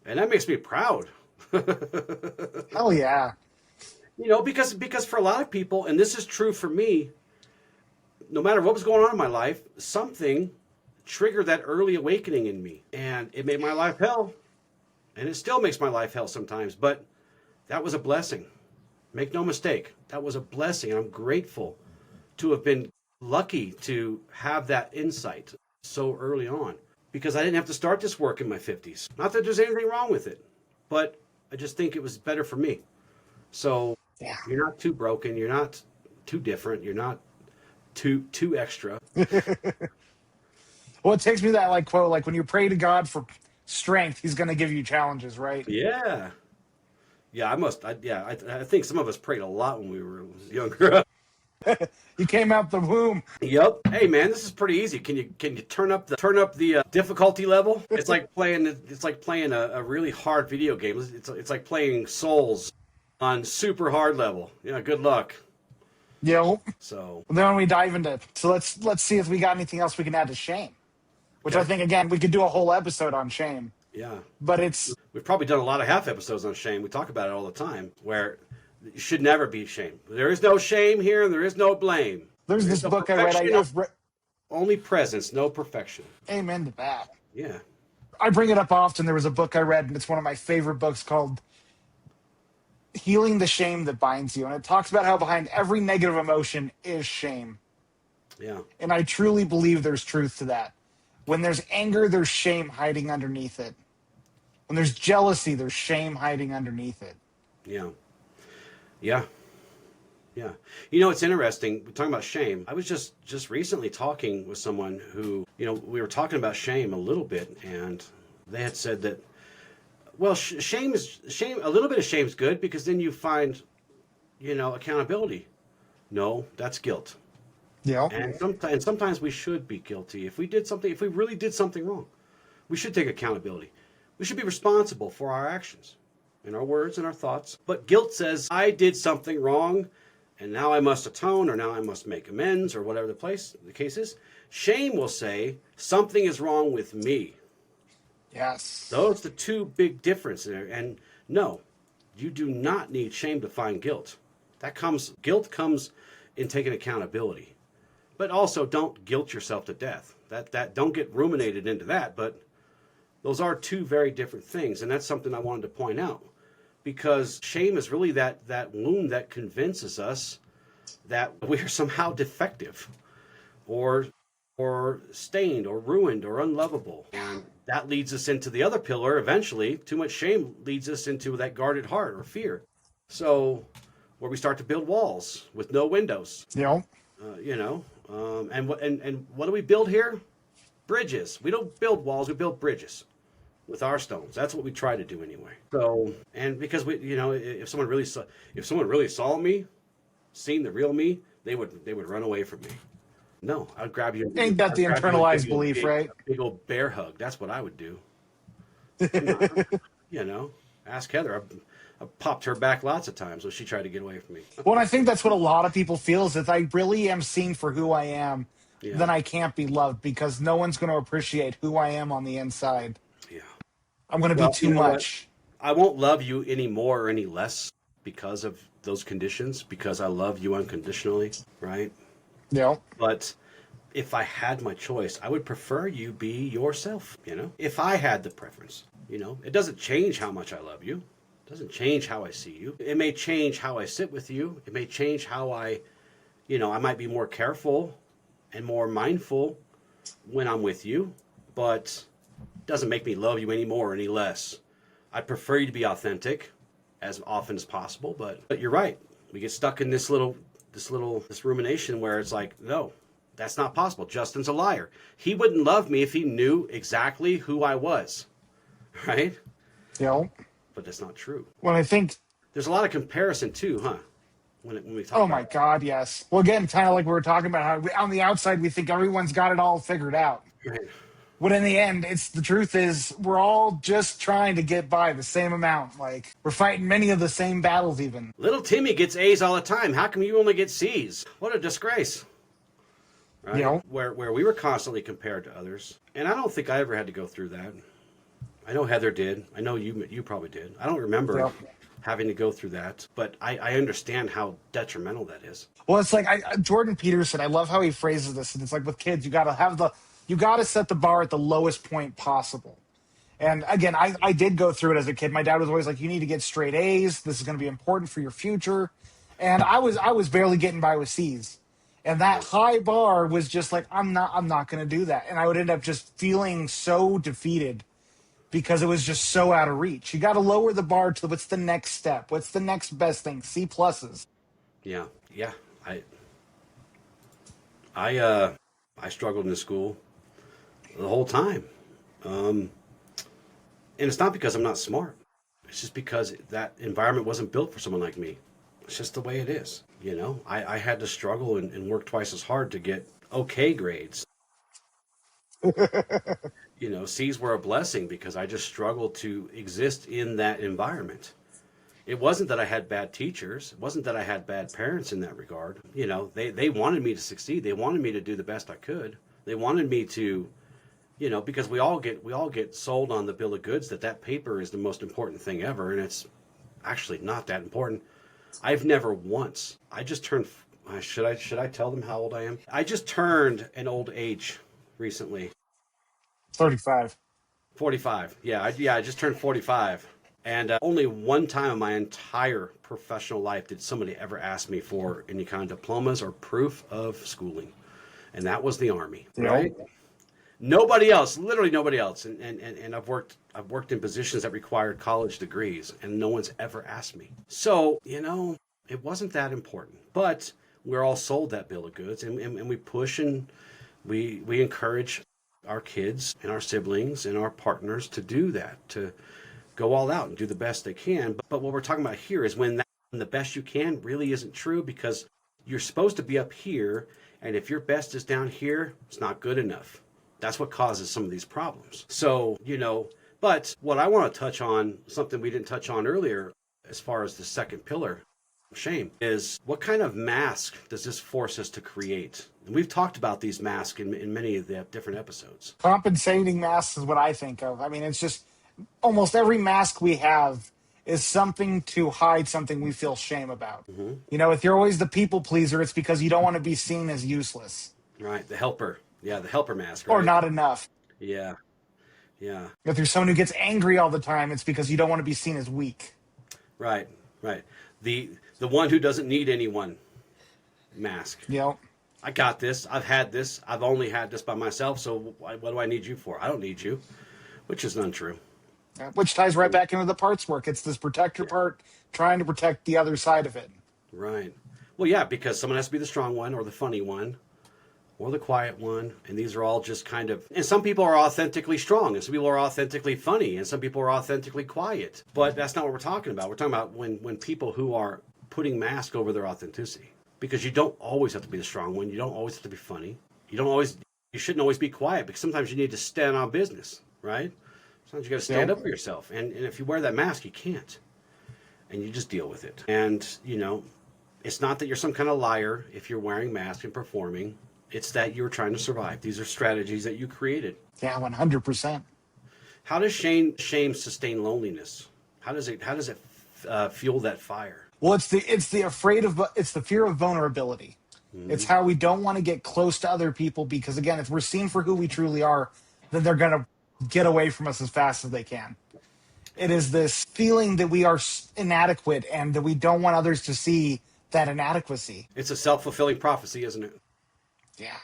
And that makes me proud. Hell yeah. Because for a lot of people, and this is true for me, no matter what was going on in my life, something triggered that early awakening in me. And it made my life hell. And it still makes my life hell sometimes. But that was a blessing. Make no mistake. That was a blessing. And I'm grateful to have been lucky to have that insight so early on. Because I didn't have to start this work in my 50s. Not that there's anything wrong with it. But I just think it was better for me. So Yeah. you're not too broken. You're not too different. You're not too extra. Well, it takes me to that like quote, like when you pray to God for strength, He's going to give you challenges, right? Yeah. Yeah, I think some of us prayed a lot when we were younger. You came out the womb. Yep. Hey man, this is pretty easy. Can you turn up the difficulty level? It's like playing a really hard video game. It's like playing Souls on super hard level. Yeah, good luck. Yeah. So Then when we dive into, so let's see if we got anything else we can add to shame, which okay. I think again we could do a whole episode on shame. Yeah. But it's We've probably done a lot of half episodes on shame. We talk about it all the time, where you should never be shamed. There is no shame here, and there is no blame. there's this no book I read. perfection, I've read. only presence, no perfection. Amen to that. Yeah. I bring it up often. There was a book I read, and it's one of my favorite books called Healing the Shame That Binds You. And it talks about how behind every negative emotion is shame. Yeah. And I truly believe there's truth to that. When there's anger, there's shame hiding underneath it. When there's jealousy, there's shame hiding underneath it. Yeah. Yeah. Yeah. It's interesting. We're talking about shame. I was just recently talking with someone who, we were talking about shame a little bit, and they had said that, well, shame. A little bit of shame is good because then you find, accountability. No, that's guilt. Yeah. And sometimes we should be guilty if we really did something wrong. We should take accountability. We should be responsible for our actions and our words and our thoughts. But guilt says, I did something wrong, and now I must atone, or now I must make amends, or whatever the case is. Shame will say, something is wrong with me. Yes. Those are the two big differences there. And no, you do not need shame to find guilt. Guilt comes in taking accountability. But also don't guilt yourself to death. That don't get ruminated into that, but those are two very different things. And that's something I wanted to point out. Because shame is really that wound that convinces us that we're somehow defective or stained or ruined or unlovable. And that leads us into the other pillar eventually. Too much shame leads us into that guarded heart or fear. So where we start to build walls with no windows. Yeah. And what do we build here? Bridges. We don't build walls, we build bridges with our stones. That's what we try to do anyway. So, and because if someone really saw me, seen the real me, they would run away from me. No, I'd grab you. Ain't that the internalized belief, right? Big old bear hug. That's what I would do. Ask Heather. I popped her back lots of times when she tried to get away from me. Well, I think that's what a lot of people feel is that I really am seen for who I am, Yeah. then I can't be loved because no one's going to appreciate who I am on the inside. Yeah. I'm going to be too much. I won't love you any more or any less because of those conditions, because I love you unconditionally, right? Yeah. But if I had my choice, I would prefer you be yourself, if I had the preference, it doesn't change how much I love you. It doesn't change how I see you. It may change how I sit with you. It may change how I might be more careful and more mindful when I'm with you, but it doesn't make me love you any more or any less. I prefer you to be authentic as often as possible, but you're right. We get stuck in this rumination where it's like, no, that's not possible. Justin's a liar. He wouldn't love me if he knew exactly who I was. right? You know, But that's not true. when I think, There's a lot of comparison too, huh? When we talk oh about my God, yes. Well, again, kind of like we were talking about how on the outside we think everyone's got it all figured out. it. Right. When in the end, it's the truth is we're all just trying to get by the same amount. Like we're fighting many of the same battles, even. Little Timmy gets A's all the time. How come you only get C's? What a disgrace. You Right? know, Where we were constantly compared to others. And I don't think I ever had to go through that. I know Heather did. I know you probably did. I don't remember Yep. having to go through that, but I understand how detrimental that is. well, it's like Jordan Peterson. I love how he phrases this, and it's like with kids, you got to set the bar at the lowest point possible. And again, I did go through it as a kid. My dad was always like, "You need to get straight A's. This is going to be important for your future." And I was barely getting by with C's. And that high bar was just like, I'm not going to do that. And I would end up just feeling so defeated because it was just so out of reach. You got to lower the bar to what's the next step? What's the next best thing? C pluses. Yeah, yeah. I struggled in school the whole time, and it's not because I'm not smart. It's just because that environment wasn't built for someone like me. It's just the way it is. You know, I had to struggle and work twice as hard to get okay grades. You know, C's were a blessing because I just struggled to exist in that environment. It wasn't that I had bad teachers. It wasn't that I had bad parents in that regard. You know, they wanted me to succeed. They wanted me to do the best I could. They wanted me to, you know, because we all get sold on the bill of goods that paper is the most important thing ever, and it's actually not that important. I've never once. I just turned. Should I tell them how old I am? I just turned an old age recently. 35. 45. Yeah, I just turned 45. And only one time in my entire professional life did somebody ever ask me for any kind of diplomas or proof of schooling. And that was the Army, right? Nobody else, literally nobody else. And I've worked in positions that required college degrees, and no one's ever asked me. So, you know, it wasn't that important. But we're all sold that bill of goods, and we push and we encourage our kids and our siblings and our partners to do that, to go all out and do the best they can. But what we're talking about here is when the best you can really isn't true, because you're supposed to be up here, and if your best is down here, it's not good enough. That's what causes some of these problems. So, you know, but what I want to touch on, something we didn't touch on earlier, as far as the second pillar, shame, is what kind of mask does this force us to create? And we've talked about these masks in many of the different episodes. Compensating masks is what I think of. I mean, it's just almost every mask we have is something to hide something we feel shame about. Mm-hmm. You know, if you're always the people pleaser, it's because you don't want to be seen as useless. Right, the helper. Yeah, the helper mask, right? Or not enough. Yeah, yeah. If you're someone who gets angry all the time, it's because you don't want to be seen as weak. Right, right. The one who doesn't need anyone mask. You know? I got this. I've had this. I've only had this by myself, so what do I need you for? I don't need you, which is untrue. Which ties right back into the parts work. It's this protector part trying to protect the other side of it. Right. Well, yeah, because someone has to be the strong one or the funny one or the quiet one, and these are all just kind of, and some people are authentically strong, and some people are authentically funny, and some people are authentically quiet. But that's not what we're talking about. We're talking about when people who are putting mask over their authenticity. Because you don't always have to be the strong one. You don't always have to be funny. You shouldn't always be quiet, because sometimes you need to stand on business, right? Sometimes you got to stand up for yourself. And if you wear that mask, you can't. And you just deal with it. And, you know, it's not that you're some kind of liar if you're wearing masks and performing. It's that you're trying to survive. These are strategies that you created. Yeah, 100%. How does shame sustain loneliness? How does it fuel that fire? Well, it's the fear of vulnerability. Mm-hmm. It's how we don't want to get close to other people because, again, if we're seen for who we truly are, then they're going to get away from us as fast as they can. It is this feeling that we are inadequate and that we don't want others to see that inadequacy. It's a self-fulfilling prophecy, isn't it? Yeah.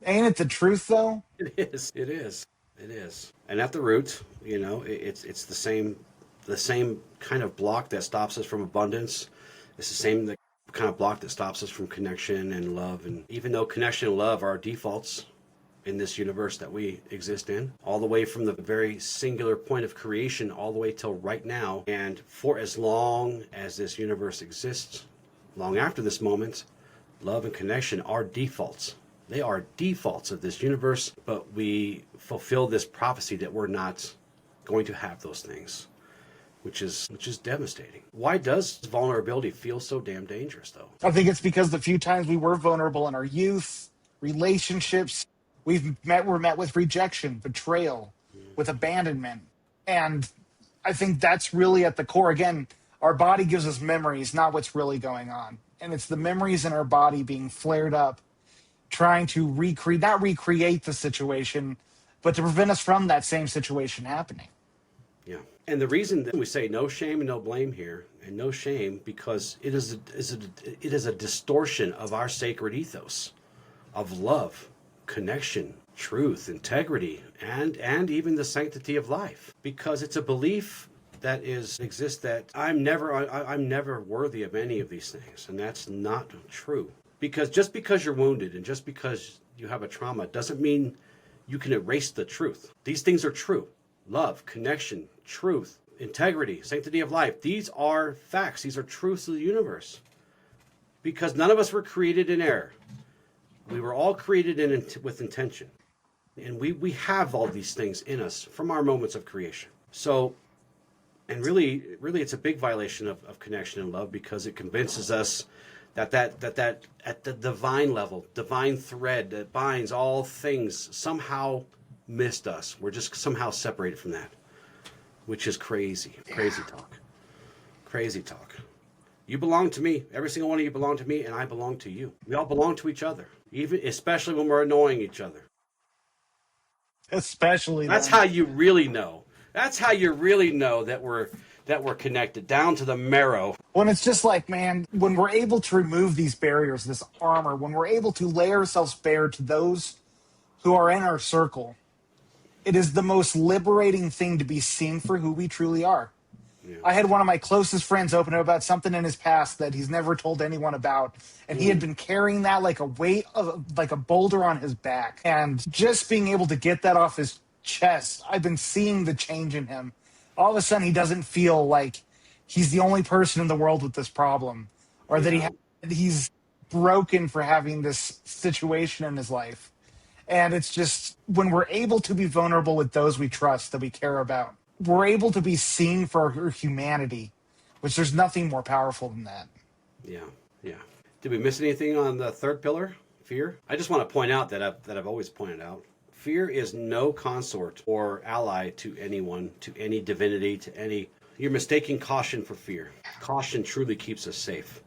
Ain't it the truth, though? It is. It is. It is. And at the root, you know, it's the same kind of block that stops us from abundance. It's the same kind of block that stops us from connection and love. And even though connection and love are defaults, in this universe that we exist in, all the way from the very singular point of creation all the way till right now. And for as long as this universe exists, long after this moment, love and connection are defaults. They are defaults of this universe, but we fulfill this prophecy that we're not going to have those things, which is devastating. Why does vulnerability feel so damn dangerous, though? I think it's because the few times we were vulnerable in our youth, relationships, we're met with rejection, betrayal, with abandonment. And I think that's really at the core. Again, our body gives us memories, not what's really going on. And it's the memories in our body being flared up, trying to not recreate the situation, but to prevent us from that same situation happening. Yeah. And the reason that we say no shame and no blame here, and no shame, because it is a distortion of our sacred ethos of love, connection, truth, integrity, and even the sanctity of life. Because it's a belief that exists that I'm never worthy of any of these things, and that's not true. Because just because you're wounded and just because you have a trauma doesn't mean you can erase the truth. These things are true. Love, connection, truth, integrity, sanctity of life. These are facts. These are truths of the universe. Because none of us were created in error. We were all created with intention. And we have all these things in us from our moments of creation. So, and really it's a big violation of connection and love, because it convinces us that at the divine level, divine thread that binds all things somehow missed us. We're just somehow separated from that, which is crazy. Crazy talk. Crazy talk. You belong to me. Every single one of you belong to me, and I belong to you. We all belong to each other, especially when we're annoying each other. Especially that's then. How you really know. That's how you really know that we're connected down to the marrow. When it's just like, man, when we're able to remove these barriers, this armor, when we're able to lay ourselves bare to those who are in our circle, it is the most liberating thing to be seen for who we truly are. Yeah. I had one of my closest friends open up about something in his past that he's never told anyone about, and he had been carrying that like a weight like a boulder on his back. And just being able to get that off his chest, I've been seeing the change in him. All of a sudden, he doesn't feel like he's the only person in the world with this problem, or that he's broken for having this situation in his life. And it's just when we're able to be vulnerable with those we trust, that we care about, we're able to be seen for our humanity, which there's nothing more powerful than that. Yeah, yeah. Did we miss anything on the third pillar, fear? I just want to point out that I've always pointed out. Fear is no consort or ally to anyone, to any divinity, to any... You're mistaking caution for fear. Caution truly keeps us safe.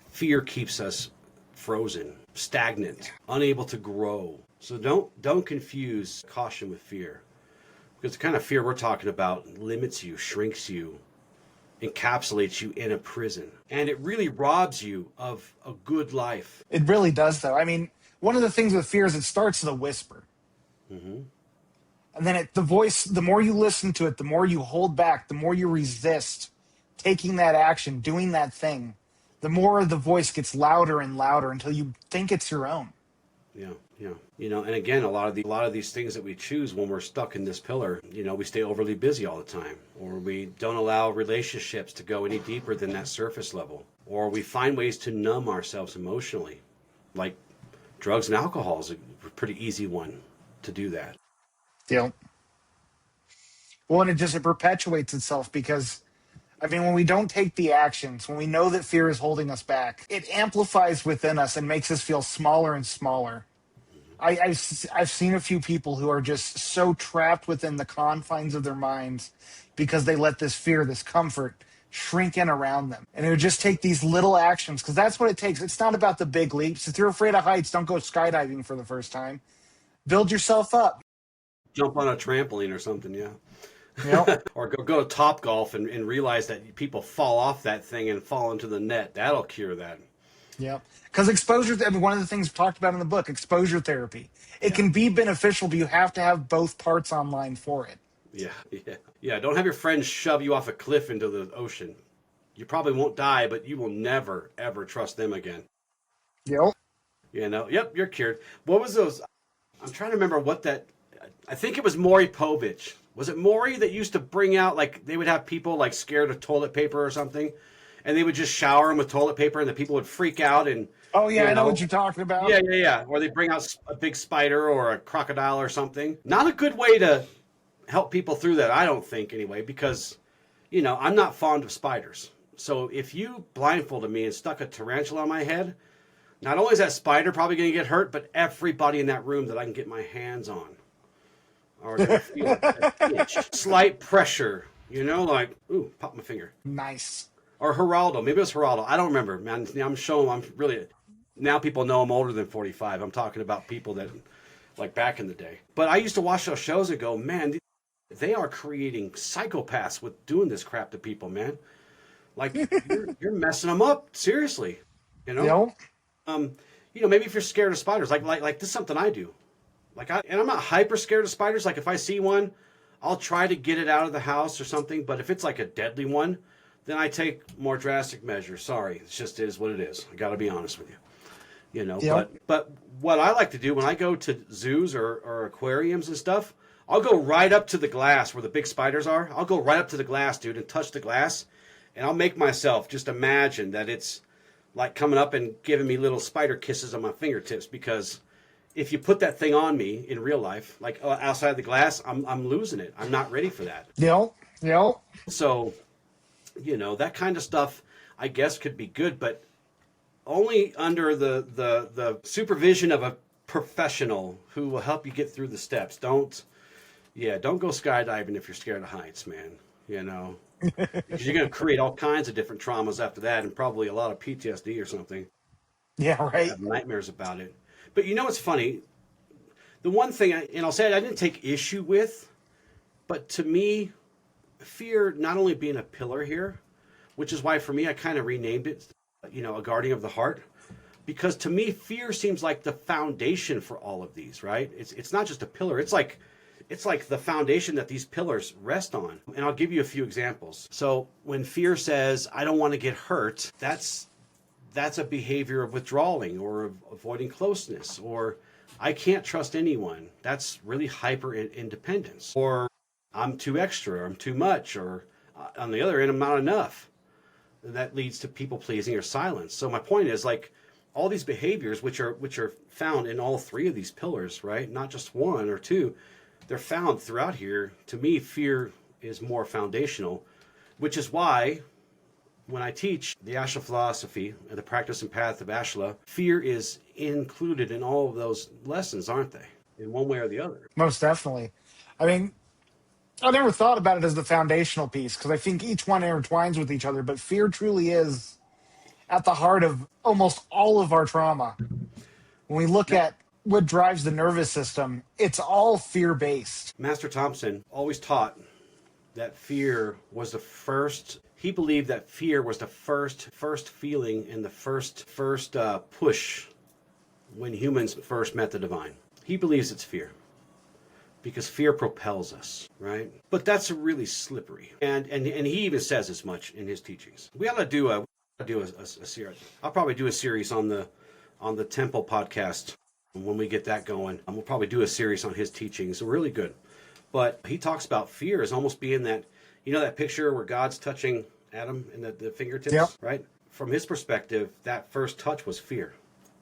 Fear keeps us frozen, stagnant, unable to grow. So don't confuse caution with fear. Because the kind of fear we're talking about limits you, shrinks you, encapsulates you in a prison. And it really robs you of a good life. It really does, though. I mean, one of the things with fear is it starts as a whisper. Mm-hmm. And then the voice, the more you listen to it, the more you hold back, the more you resist taking that action, doing that thing, the more the voice gets louder and louder until you think it's your own. Yeah, yeah. And again, a lot of these things that we choose when we're stuck in this pillar, we stay overly busy all the time, or we don't allow relationships to go any deeper than that surface level, or we find ways to numb ourselves emotionally, like drugs and alcohol is a pretty easy one to do that. Yeah. Well, and it perpetuates itself because, I mean, when we don't take the actions, when we know that fear is holding us back, it amplifies within us and makes us feel smaller and smaller. I've seen a few people who are just so trapped within the confines of their minds because they let this fear, this comfort, shrink in around them. And it would just take these little actions, because that's what it takes. It's not about the big leaps. If you're afraid of heights, don't go skydiving for the first time. Build yourself up. Jump on a trampoline or something, yeah. Yep. Or go to Topgolf and realize that people fall off that thing and fall into the net. That'll cure that. Yeah. Because exposure, one of the things talked about in the book, exposure therapy. It can be beneficial, but you have to have both parts online for it. Yeah. Don't have your friends shove you off a cliff into the ocean. You probably won't die, but you will never, ever trust them again. Yep. Yep, you're cured. What was those? I'm trying to remember what that. I think it was Maury Povich. Was it Maury that used to bring out, like, they would have people like scared of toilet paper or something, and they would just shower them with toilet paper, and the people would freak out and. Oh yeah, I know what you're talking about. Yeah. Or they bring out a big spider or a crocodile or something. Not a good way to help people through that, I don't think, anyway, because, I'm not fond of spiders. So if you blindfolded me and stuck a tarantula on my head, not only is that spider probably going to get hurt, but everybody in that room that I can get my hands on are going to feel a itch. Slight pressure, like, ooh, pop my finger. Nice. Or Geraldo. Maybe it was Geraldo. I don't remember, man. Now people know I'm older than 45. I'm talking about people that, like, back in the day. But I used to watch those shows and go, man, they are creating psychopaths with doing this crap to people, man. Like, you're messing them up, seriously. Yep. Maybe if you're scared of spiders, like this is something I do. And I'm not hyper scared of spiders. Like, if I see one, I'll try to get it out of the house or something. But if it's like a deadly one, then I take more drastic measures. Sorry, it just is what it is. I got to be honest with you. Yep. But what I like to do when I go to zoos or aquariums and stuff, I'll go right up to the glass where the big spiders are. I'll go right up to the glass, dude, and touch the glass. And I'll make myself just imagine that it's like coming up and giving me little spider kisses on my fingertips, because if you put that thing on me in real life, like outside the glass, I'm losing it. I'm not ready for that. Yep. So, that kind of stuff, I guess, could be good, but only under the supervision of a professional who will help you get through the steps. Don't go skydiving if you're scared of heights, man. Because you're going to create all kinds of different traumas after that, and probably a lot of PTSD or something. Yeah, right. Have nightmares about it. But it's funny. The one thing, I'll say I didn't take issue with, but to me, fear not only being a pillar here, which is why for me I kind of renamed it, a guardian of the heart, because to me fear seems like the foundation for all of these, right? It's not just a pillar. It's like the foundation that these pillars rest on. And I'll give you a few examples. So when fear says, I don't want to get hurt, that's a behavior of withdrawing or of avoiding closeness, or I can't trust anyone. That's really hyper independence. Or I'm too extra, or I'm too much, or on the other end, I'm not enough. That leads to people pleasing or silence. So my point is, like, all these behaviors, which are found in all three of these pillars, right? Not just one or two. They're found throughout here. To me, fear is more foundational, which is why when I teach the Ashla philosophy and the practice and path of Ashla, fear is included in all of those lessons, aren't they? In one way or the other. Most definitely. I mean, I never thought about it as the foundational piece, because I think each one intertwines with each other, but fear truly is at the heart of almost all of our trauma. When we look at what drives the nervous system, it's all fear-based. Master Thompson always taught that fear was the first. He believed that fear was the first feeling and the first push when humans first met the divine. He believes it's fear, because fear propels us, right? But that's really slippery, and he even says as much in his teachings. We ought to do a series. I'll probably do a series on the Temple podcast when we get that going. We'll probably do a series on his teachings. Really good. But he talks about fear as almost being that, that picture where God's touching Adam in the fingertips, yep. Right? From his perspective, that first touch was fear,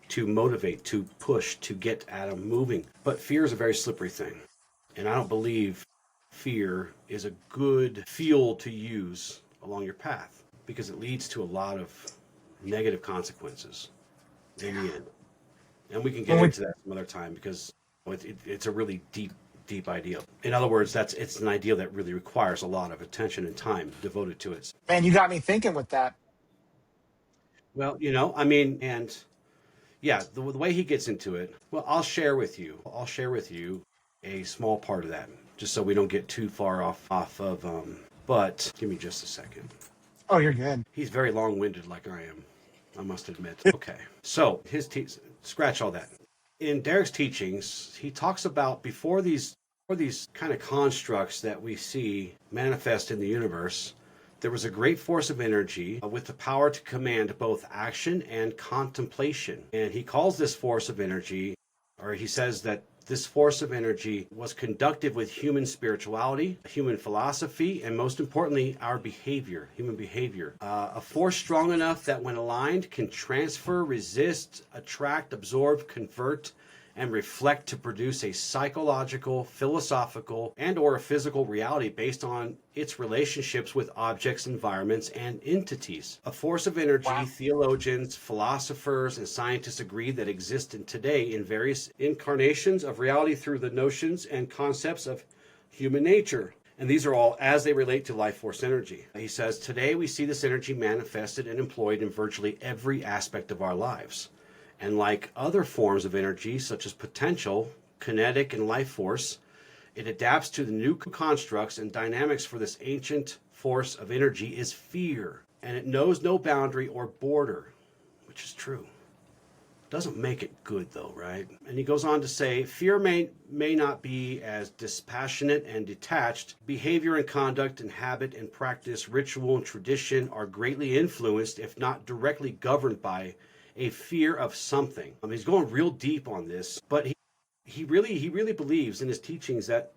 to motivate, to push, to get Adam moving. But fear is a very slippery thing. And I don't believe fear is a good fuel to use along your path, because it leads to a lot of negative consequences in the end. And we can get into that some other time, because it's a really deep ideal. In other words, it's an ideal that really requires a lot of attention and time devoted to it. Man, you got me thinking with that. Well, the way he gets into it, well, I'll share with you a small part of that, just so we don't get too far off of, but give me just a second. Oh, you're good. He's very long-winded like I am, I must admit. Okay, so scratch all that. In Derek's teachings, he talks about before these kind of constructs that we see manifest in the universe, there was a great force of energy with the power to command both action and contemplation. And he calls this force of energy Or he says that this force of energy was conductive with human spirituality, human philosophy, and most importantly, our behavior, human behavior. A force strong enough that when aligned can transfer, resist, attract, absorb, convert, and reflect to produce a psychological, philosophical, and or a physical reality based on its relationships with objects, environments, and entities. A force of energy, wow. Theologians, philosophers, and scientists agree that exists today in various incarnations of reality through the notions and concepts of human nature. And these are all as they relate to life force energy. He says, today we see this energy manifested and employed in virtually every aspect of our lives. And like other forms of energy, such as potential, kinetic, and life force, it adapts to the new constructs and dynamics for this ancient force of energy is fear. And it knows no boundary or border, which is true. Doesn't make it good, though, right? And he goes on to say, fear may not be as dispassionate and detached. Behavior and conduct and habit and practice, ritual and tradition are greatly influenced, if not directly governed by a fear of something. He's going real deep on this, but he really believes in his teachings that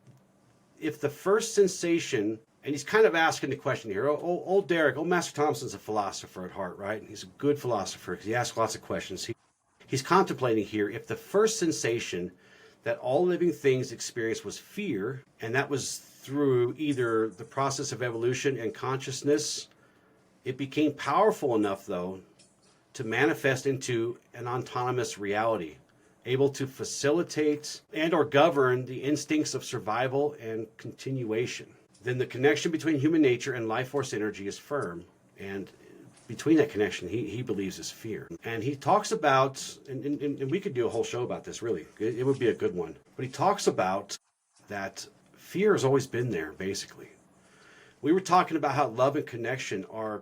if the first sensation, and he's kind of asking the question here, old Master Thompson's a philosopher at heart, right? He's a good philosopher because he asks lots of questions. He's contemplating here, if the first sensation that all living things experienced was fear, and that was through either the process of evolution and consciousness, it became powerful enough, though, to manifest into an autonomous reality, able to facilitate and or govern the instincts of survival and continuation. Then the connection between human nature and life force energy is firm, and between that connection, he believes is fear. And he talks about, and we could do a whole show about this, really. It would be a good one. But he talks about that fear has always been there, basically. We were talking about how love and connection are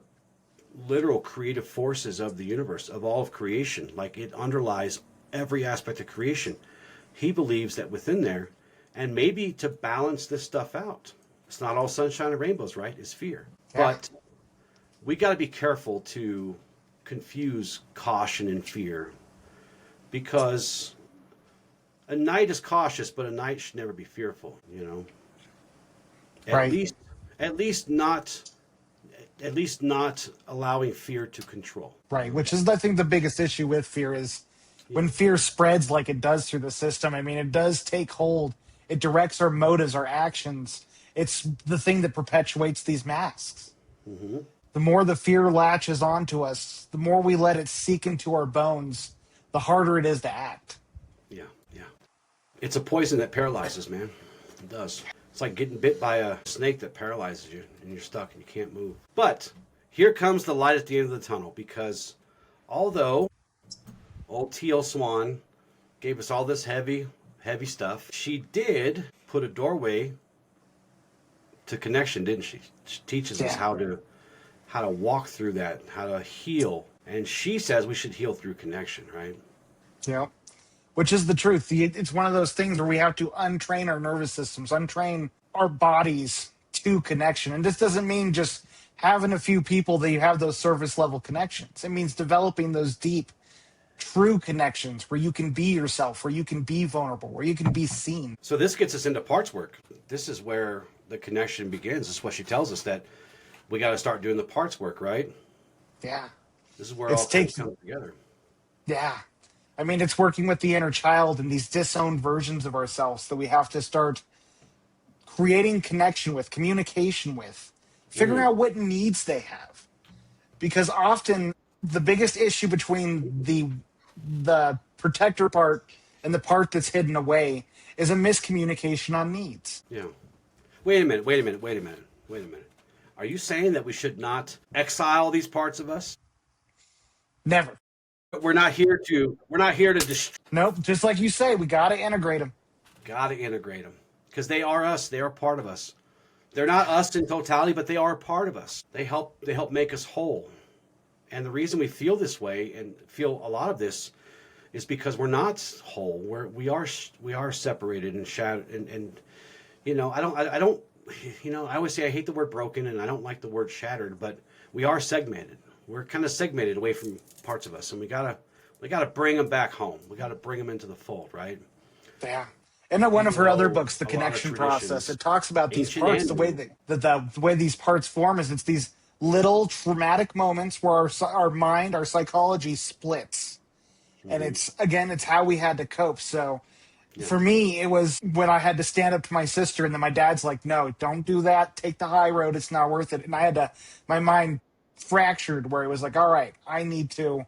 literal creative forces of the universe, of all of creation, like it underlies every aspect of creation. He believes that within there, and maybe to balance this stuff out, it's not all sunshine and rainbows, right? It's fear. Yeah. But we got to be careful to confuse caution and fear, because a knight is cautious, but a knight should never be fearful, you know. At least not allowing fear to control. Right, which is, I think, the biggest issue with fear is when fear spreads like it does through the system. I mean, it does take hold. It directs our motives, our actions. It's the thing that perpetuates these masks. Mm-hmm. The more the fear latches onto us, the more we let it seep into our bones, the harder it is to act. Yeah. It's a poison that paralyzes, man. It does. It's like getting bit by a snake that paralyzes you and you're stuck and you can't move. But here comes the light at the end of the tunnel, because although old Teal Swan gave us all this heavy stuff, she did put a doorway to connection, didn't she? She teaches us how to walk through that, how to heal. And she says we should heal through connection, right? Yeah. Which is the truth. It's one of those things where we have to untrain our nervous systems, untrain our bodies to connection. And this doesn't mean just having a few people that you have those surface level connections. It means developing those deep, true connections where you can be yourself, where you can be vulnerable, where you can be seen. So this gets us into parts work. This is where the connection begins. This is what she tells us, that we got to start doing the parts work, right? Yeah. This is where all things come together. Yeah. I mean, it's working with the inner child and these disowned versions of ourselves that we have to start creating connection with, communication with, figuring out what needs they have. Because often the biggest issue between the protector part and the part that's hidden away is a miscommunication on needs. Yeah. Wait a minute. Are you saying that we should not exile these parts of us? Never. We're not here to Nope, just like you say, we got to integrate them. Got to integrate them, because they are us. They are part of us. They're not us in totality, but they are a part of us. They help make us whole. And the reason we feel this way and feel a lot of this is because we're not whole. We are separated and shattered. And you know, I don't. You know, I always say I hate the word broken and I don't like the word shattered, but we are segmented. We're kind of segmented away from parts of us, and we gotta We got to bring them back home. We got to bring them into the fold, right? Yeah. And in one of Even her other though books, The a lot of Connection Process, traditions, it talks about these ancient parts. and The way new, the way these parts form is it's these little traumatic moments where our mind, our psychology splits. And it's how we had to cope. So yeah, for me, it was when I had to stand up to my sister, and then my dad's like, "No, don't do that. Take the high road. It's not worth it." And my mind fractured where it was like, "All right, I need to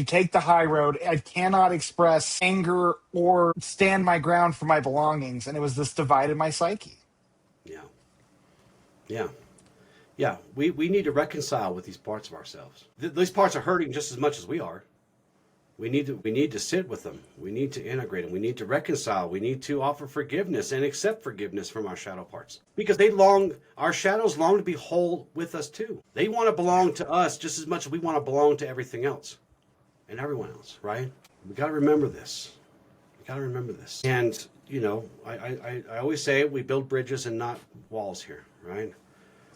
take the high road. I cannot express anger or stand my ground for my belongings." And it was this divided my psyche. yeah, yeah, yeah. We need to reconcile with these parts of ourselves. These parts are hurting just as much as we are. We need to sit with them. We need to integrate them. We need to reconcile. We need to offer forgiveness and accept forgiveness from our shadow parts, because our shadows long to be whole with us too. They want to belong to us just as much as we want to belong to everything else and everyone else, right? We got to remember this. We got to remember this. And I always say we build bridges and not walls here, right?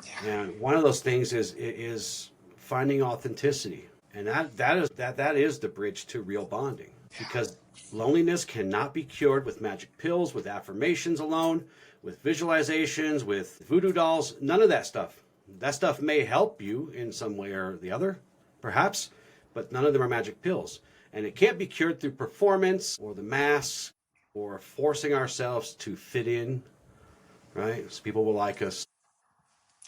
Yeah. And one of those things is finding authenticity. And that is the bridge to real bonding, because loneliness cannot be cured with magic pills, with affirmations alone, with visualizations, with voodoo dolls, none of that stuff. That stuff may help you in some way or the other, perhaps, but none of them are magic pills. And it can't be cured through performance or the masks or forcing ourselves to fit in, right? So people will like us.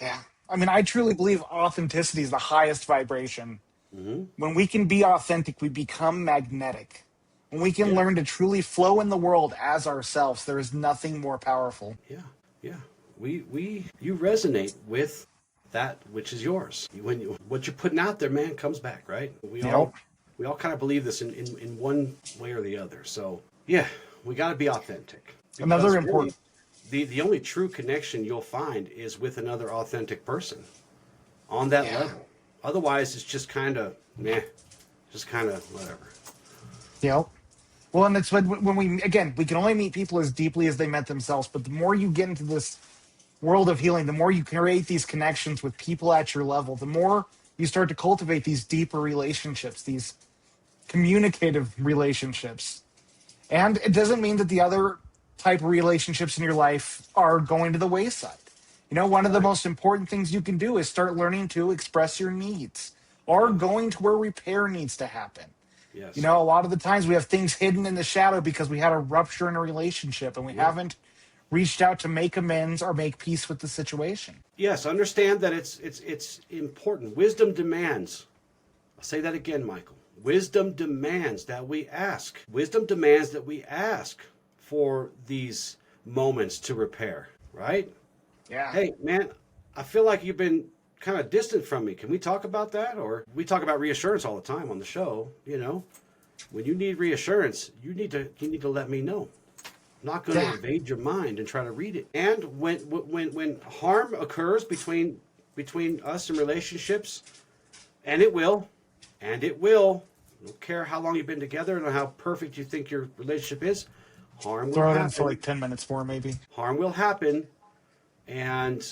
Yeah. I mean, I truly believe authenticity is the highest vibration. Mm-hmm. When we can be authentic, we become magnetic. When we can Yeah. learn to truly flow in the world as ourselves, there is nothing more powerful. Yeah, yeah. You resonate with that which is yours. What you're putting out there, man, comes back, right? We all kind of believe this in one way or the other. So yeah, we got to be authentic. Another Because important. really, the only true connection you'll find is with another authentic person on that level. Otherwise, it's just kind of meh, just kind of whatever. Yep. Well, and it's when we can only meet people as deeply as they met themselves. But the more you get into this world of healing, the more you create these connections with people at your level, the more you start to cultivate these deeper relationships, these communicative relationships. And it doesn't mean that the other type of relationships in your life are going to the wayside. One of the most important things you can do is start learning to express your needs or going to where repair needs to happen. Yes. A lot of the times we have things hidden in the shadow because we had a rupture in a relationship and we haven't reached out to make amends or make peace with the situation. Yes, understand that it's important. Wisdom demands. I'll say that again, Michael. Wisdom demands that we ask. Wisdom demands that we ask for these moments to repair, right? Yeah. Hey, man, I feel like you've been kind of distant from me. Can we talk about that? Or we talk about reassurance all the time on the show. When you need reassurance, you need to let me know. I'm not going to invade your mind and try to read it. And when harm occurs between us and relationships, and it will, I don't care how long you've been together and how perfect you think your relationship is, harm will Throw it happen. in for like 10 minutes more, maybe. Harm will happen, and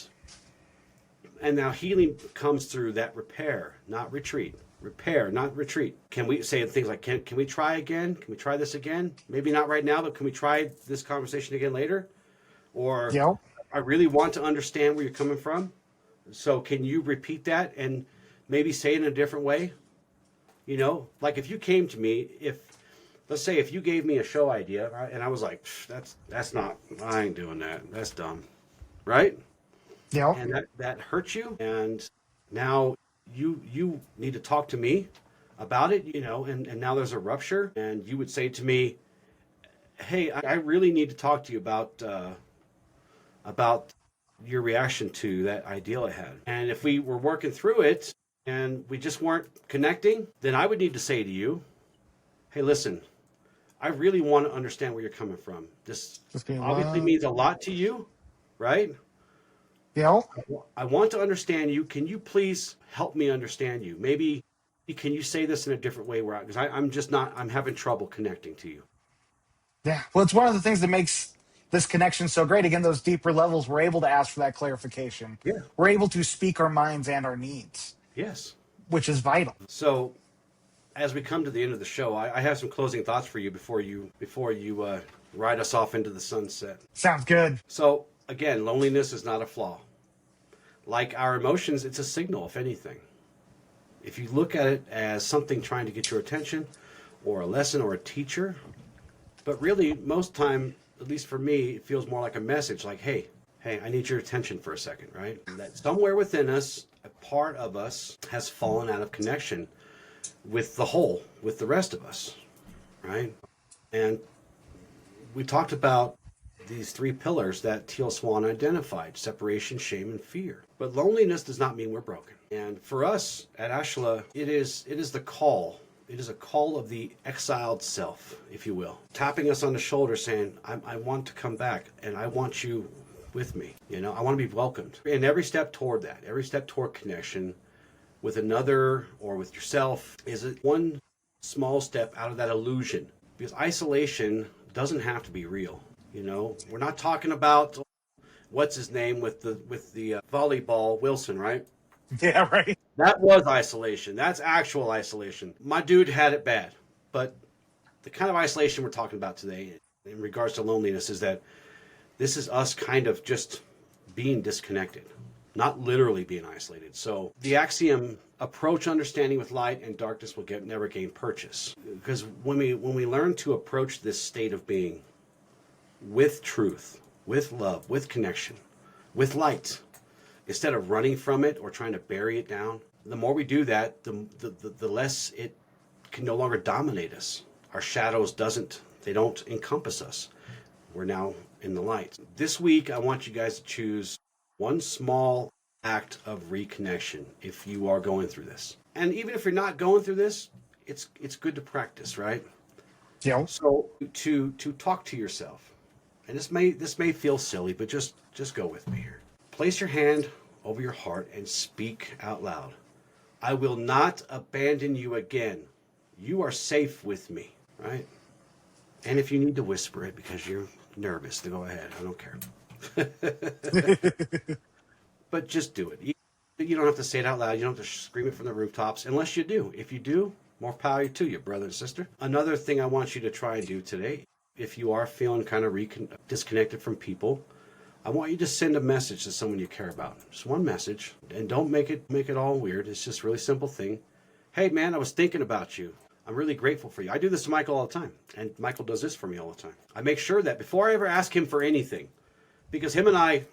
now healing comes through that repair, not retreat. Repair, not retreat. Can we say things like, can we try again? Can we try this again? Maybe not right now, but can we try this conversation again later? Or I really want to understand where you're coming from. So can you repeat that and maybe say it in a different way? Like if you came to me, let's say if you gave me a show idea and I was like, that's not, I ain't doing that. That's dumb. Right? Yeah. And that hurts you. And now you need to talk to me about it, and now there's a rupture. And you would say to me, hey, I really need to talk to you about your reaction to that ideal I had. And if we were working through it and we just weren't connecting, then I would need to say to you, hey, listen, I really want to understand where you're coming from. This obviously means a lot to you, right? Yeah. I want to understand you. Can you please help me understand you? Maybe can you say this in a different way? Because I'm having trouble connecting to you. Yeah. Well, it's one of the things that makes this connection so great. Again, those deeper levels, we're able to ask for that clarification. Yeah. We're able to speak our minds and our needs. Yes. Which is vital. So as we come to the end of the show, I have some closing thoughts for you before you ride us off into the sunset. Sounds good. So again, loneliness is not a flaw. Like our emotions, it's a signal, if anything. If you look at it as something trying to get your attention, or a lesson, or a teacher, but really, most time, at least for me, it feels more like a message, like, hey, I need your attention for a second, right? That somewhere within us, a part of us has fallen out of connection with the whole, with the rest of us, right? And we talked about these 3 pillars that Teal Swan identified: separation, shame, and fear. But loneliness does not mean we're broken. And for us at Ashla, it is the call. It is a call of the exiled self, if you will, tapping us on the shoulder saying, I want to come back, and I want you with me. You know, I want to be welcomed. And every step toward that, every step toward connection with another or with yourself is one small step out of that illusion. Because isolation doesn't have to be real. You know, we're not talking about what's his name with the volleyball, Wilson, right? Yeah, right. That was isolation. That's actual isolation. My dude had it bad. But the kind of isolation we're talking about today in regards to loneliness is that this is us kind of just being disconnected, not literally being isolated. So the axiom, approach understanding with light and darkness will never gain purchase. Because when we learn to approach this state of being with truth, with love, with connection, with light, instead of running from it or trying to bury it down, the more we do that, the less it can no longer dominate us. Our shadows don't encompass us. We're now in the light. This week, I want you guys to choose one small act of reconnection if you are going through this. And even if you're not going through this, it's good to practice, right? Yeah. So to talk to yourself, and this may feel silly, but just go with me here. Place your hand over your heart and speak out loud. I will not abandon you again. You are safe with me, right? And if you need to whisper it because you're nervous, then go ahead. I don't care. But just do it. You don't have to say it out loud. You don't have to scream it from the rooftops unless you do. If you do, more power to you, brother and sister. Another thing I want you to try and do today, if you are feeling kind of disconnected from people, I want you to send a message to someone you care about. Just one message, and don't make it all weird. It's just a really simple thing. Hey, man, I was thinking about you. I'm really grateful for you. I do this to Michael all the time, and Michael does this for me all the time. I make sure that before I ever ask him for anything, because him and I,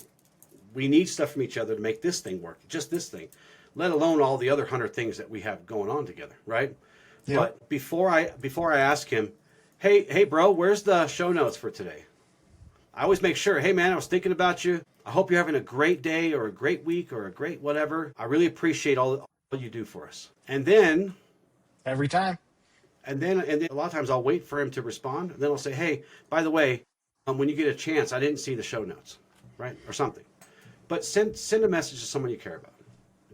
we need stuff from each other to make this thing work, just this thing, let alone all the other 100 things that we have going on together, right? Yep. But before I ask him, hey, bro, where's the show notes for today? I always make sure, hey, man, I was thinking about you. I hope you're having a great day or a great week or a great whatever. I really appreciate all you do for us. And then... every time. And then a lot of times I'll wait for him to respond. And then I'll say, hey, by the way, when you get a chance, I didn't see the show notes, right? Or something. But send a message to someone you care about.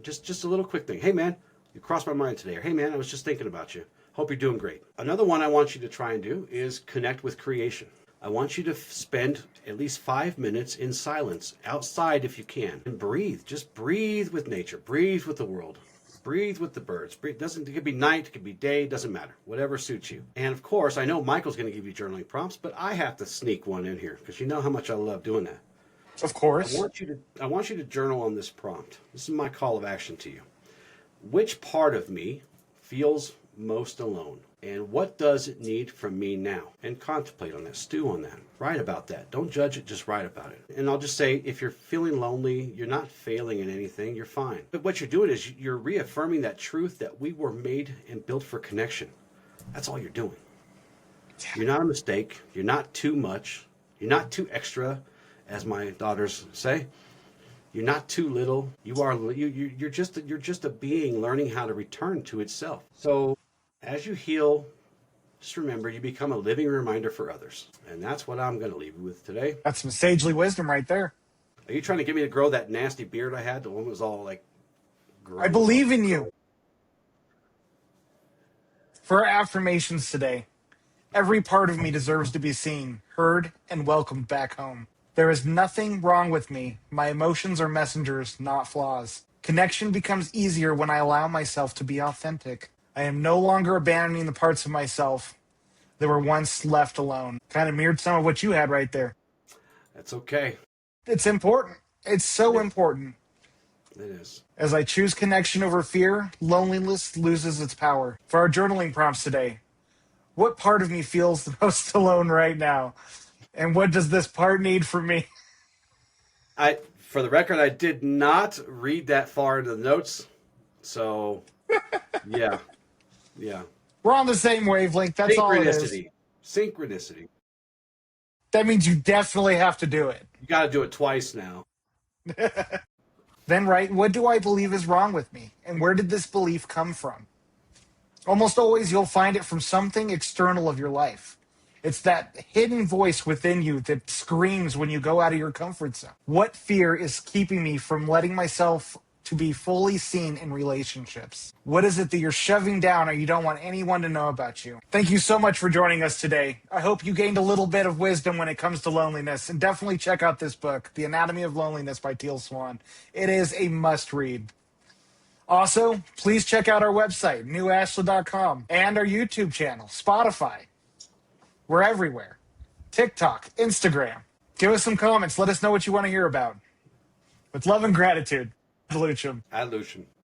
Just a little quick thing. Hey, man, you crossed my mind today. Or, hey, man, I was just thinking about you. Hope you're doing great. Another one I want you to try and do is connect with creation. I want you to spend at least 5 minutes in silence, outside if you can, and breathe. Just breathe with nature. Breathe with the world. Breathe with the birds. It could be night, it could be day, doesn't matter. Whatever suits you. And of course, I know Michael's going to give you journaling prompts, but I have to sneak one in here because you know how much I love doing that. Of course. I want you to journal on this prompt. This is my call of action to you. Which part of me feels most alone? And what does it need from me now? And contemplate on that, stew on that, write about that. Don't judge it, just write about it. And I'll just say, if you're feeling lonely, you're not failing in anything, you're fine. But what you're doing is you're reaffirming that truth that we were made and built for connection. That's all you're doing. You're not a mistake. You're not too much. You're not too extra, as my daughters say. You're not too little. You're just a being learning how to return to itself. So as you heal, just remember you become a living reminder for others. And that's what I'm going to leave you with today. That's some sagely wisdom right there. Are you trying to get me to grow that nasty beard I had? The one that was all like... I believe in you. For our affirmations today, every part of me deserves to be seen, heard, and welcomed back home. There is nothing wrong with me. My emotions are messengers, not flaws. Connection becomes easier when I allow myself to be authentic. I am no longer abandoning the parts of myself that were once left alone. Kind of mirrored some of what you had right there. That's okay. It's important. It's so important. It is. As I choose connection over fear, loneliness loses its power. For our journaling prompts today, what part of me feels the most alone right now? And what does this part need from me? For the record, I did not read that far into the notes. So, yeah. Yeah. We're on the same wavelength. That's all it is. Synchronicity. That means you definitely have to do it. You got to do it twice now. Then write, what do I believe is wrong with me? And where did this belief come from? Almost always you'll find it from something external of your life. It's that hidden voice within you that screams when you go out of your comfort zone. What fear is keeping me from letting myself to be fully seen in relationships? What is it that you're shoving down or you don't want anyone to know about you? Thank you so much for joining us today. I hope you gained a little bit of wisdom when it comes to loneliness, and definitely check out this book, The Anatomy of Loneliness by Teal Swan. It is a must read. Also, please check out our website, newashla.com, and our YouTube channel, Spotify. We're everywhere. TikTok, Instagram. Give us some comments. Let us know what you want to hear about. With love and gratitude, Lucian. Ad Lucian.